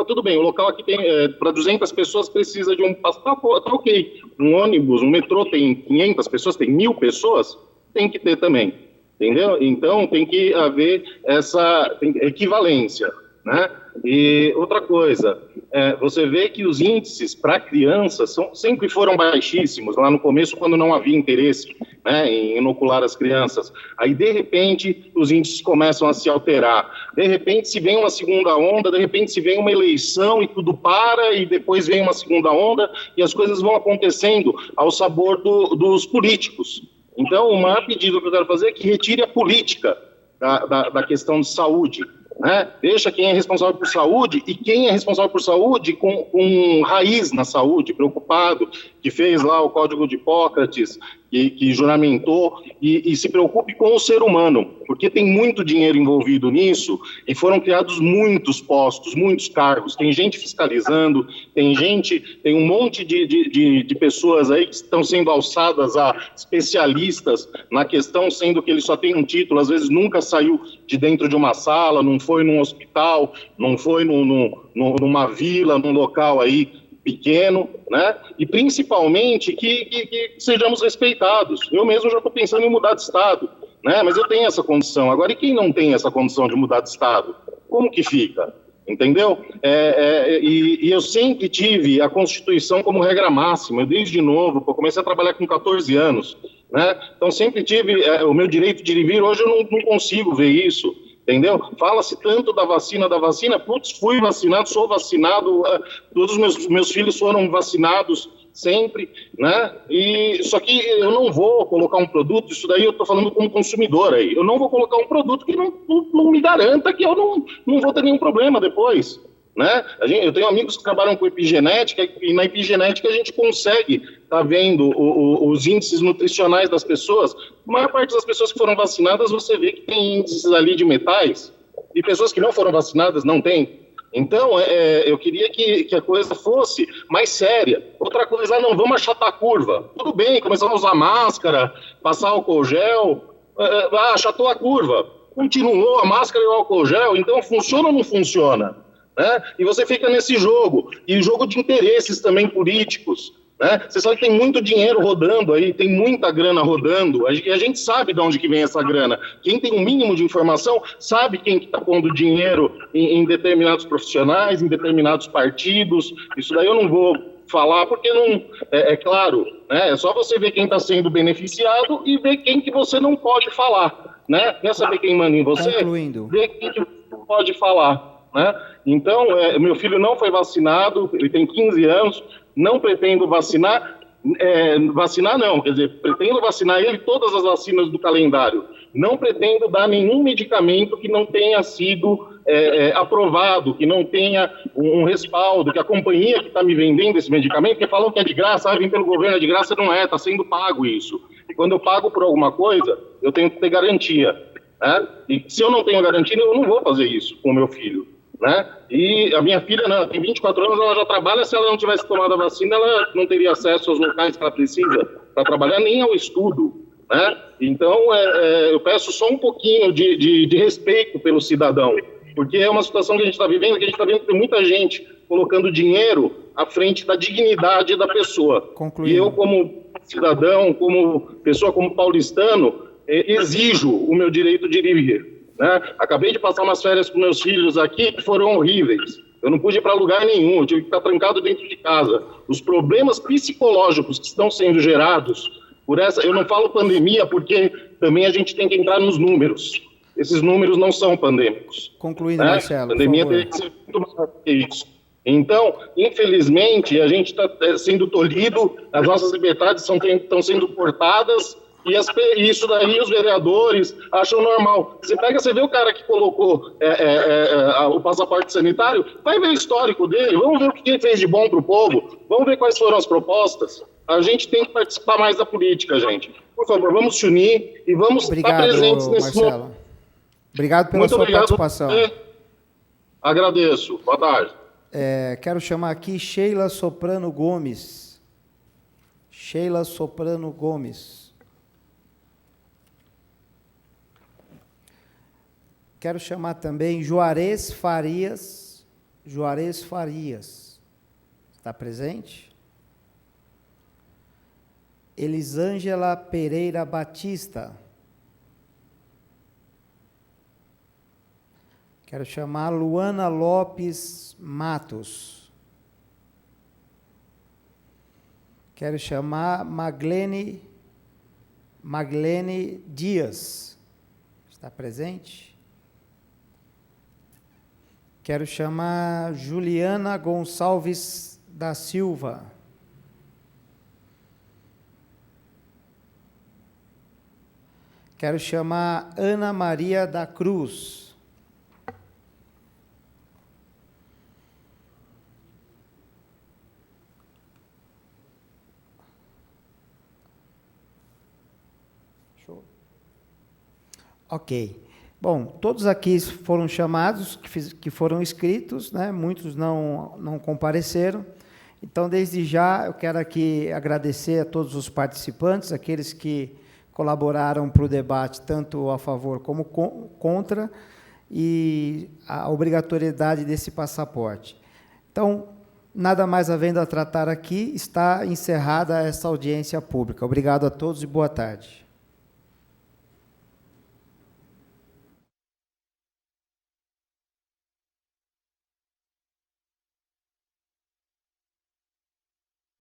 tudo bem, o local aqui tem para 200 pessoas precisa de um passaporte, tá ok. Um ônibus, um metrô tem 500 pessoas, tem 1.000 pessoas, tem que ter também, entendeu? Então tem que haver essa equivalência, né? E outra coisa, você vê que os índices para crianças sempre foram baixíssimos, lá no começo, quando não havia interesse, né, em inocular as crianças. Aí, de repente, os índices começam a se alterar. De repente, se vem uma segunda onda, de repente, se vem uma eleição e tudo para, e depois vem uma segunda onda, e as coisas vão acontecendo ao sabor dos políticos. Então, o maior pedido que eu quero fazer é que retire a política da questão de saúde. Né? Deixa quem é responsável por saúde, e quem é responsável por saúde com raiz na saúde, preocupado, que fez lá o Código de Hipócrates, que juramentou, e se preocupe com o ser humano, porque tem muito dinheiro envolvido nisso, e foram criados muitos postos, muitos cargos, tem gente fiscalizando, tem um monte de pessoas aí que estão sendo alçadas a especialistas na questão, sendo que ele só tem um título, às vezes nunca saiu de dentro de uma sala, não foi num hospital, não foi numa vila, num local aí pequeno, né? E principalmente que sejamos respeitados. Eu mesmo já estou pensando em mudar de estado, né? Mas eu tenho essa condição. Agora, e quem não tem essa condição de mudar de estado? Como que fica? Entendeu? E eu sempre tive a Constituição como regra máxima. Eu, desde novo, eu comecei a trabalhar com 14 anos, né? Então sempre tive o meu direito de ir e vir. Hoje eu não consigo ver isso. Entendeu? Fala-se tanto da vacina, putz, fui vacinado, sou vacinado, todos os meus filhos foram vacinados sempre, né? Só que eu não vou colocar um produto, isso daí eu estou falando como consumidor aí, eu não vou colocar um produto que não me garanta que eu não vou ter nenhum problema depois, né? Eu tenho amigos que trabalham com epigenética, e na epigenética a gente consegue estar vendo os índices nutricionais das pessoas. A maior parte das pessoas que foram vacinadas, você vê que tem índices ali de metais, e pessoas que não foram vacinadas não tem. Então, eu queria que a coisa fosse mais séria. Outra coisa, não vamos achatar a curva. Tudo bem, começar a usar máscara, passar álcool gel, achatou a curva. Continuou a máscara e o álcool gel, então funciona ou não funciona? Né? E você fica nesse jogo, e jogo de interesses também políticos, Né? Você sabe que tem muito dinheiro rodando aí, tem muita grana rodando, e a gente sabe de onde que vem essa grana. Quem tem um mínimo de informação sabe quem que está pondo dinheiro em determinados profissionais, em determinados partidos. Isso daí eu não vou falar porque não é claro, né? É só você ver quem está sendo beneficiado e ver quem que você não pode falar, né? Quer saber quem manda em você?
Concluindo.
Ver quem que você não pode falar, né? Então, meu filho não foi vacinado, ele tem 15 anos, não pretendo vacinar, vacinar não, quer dizer, pretendo vacinar ele todas as vacinas do calendário. Não pretendo dar nenhum medicamento que não tenha sido aprovado, que não tenha um respaldo, que a companhia que está me vendendo esse medicamento, que falam que é de graça, vem pelo governo, é de graça, não é, está sendo pago isso. E quando eu pago por alguma coisa, eu tenho que ter garantia, né? E se eu não tenho garantia, eu não vou fazer isso com o meu filho. Né? E a minha filha, né, tem 24 anos, ela já trabalha. Se ela não tivesse tomado a vacina, ela não teria acesso aos locais que ela precisa para trabalhar, nem ao estudo, né? Então, eu peço só um pouquinho de respeito pelo cidadão, porque é uma situação que a gente está vivendo, que tem muita gente colocando dinheiro à frente da dignidade da pessoa.
Concluindo.
E eu, como cidadão, como pessoa, como paulistano, exijo o meu direito de ir e vir. Né? Acabei de passar umas férias com meus filhos aqui que foram horríveis. Eu não pude ir para lugar nenhum, eu tive que ficar trancado dentro de casa. Os problemas psicológicos que estão sendo gerados por essa... Eu não falo pandemia porque também a gente tem que entrar nos números. Esses números não são pandêmicos.
Concluindo,
né?
Marcelo,
Pandemia tem que ser muito mais que isso. Então, infelizmente, a gente está sendo tolhido, as nossas liberdades estão sendo cortadas. E isso daí os vereadores acham normal. Você vê o cara que colocou o passaporte sanitário, vai ver o histórico dele, vamos ver o que ele fez de bom para o povo, vamos ver quais foram as propostas. A gente tem que participar mais da política, gente. Por favor, vamos se unir e vamos estar presentes nesse
Marcelo. Obrigado pela sua participação.
Agradeço. Boa tarde.
Quero chamar aqui Sheila Soprano Gomes. Sheila Soprano Gomes. Quero chamar também Juarez Farias. Juarez Farias. Está presente? Elisângela Pereira Batista. Quero chamar Luana Lopes Matos. Quero chamar Maglene Dias. Está presente? Quero chamar Juliana Gonçalves da Silva. Quero chamar Ana Maria da Cruz. Show. Ok. Bom, todos aqui foram chamados, que foram inscritos, né? Muitos não compareceram. Então, desde já, eu quero aqui agradecer a todos os participantes, aqueles que colaboraram para o debate, tanto a favor como contra, e a obrigatoriedade desse passaporte. Então, nada mais havendo a tratar aqui, está encerrada essa audiência pública. Obrigado a todos e boa tarde.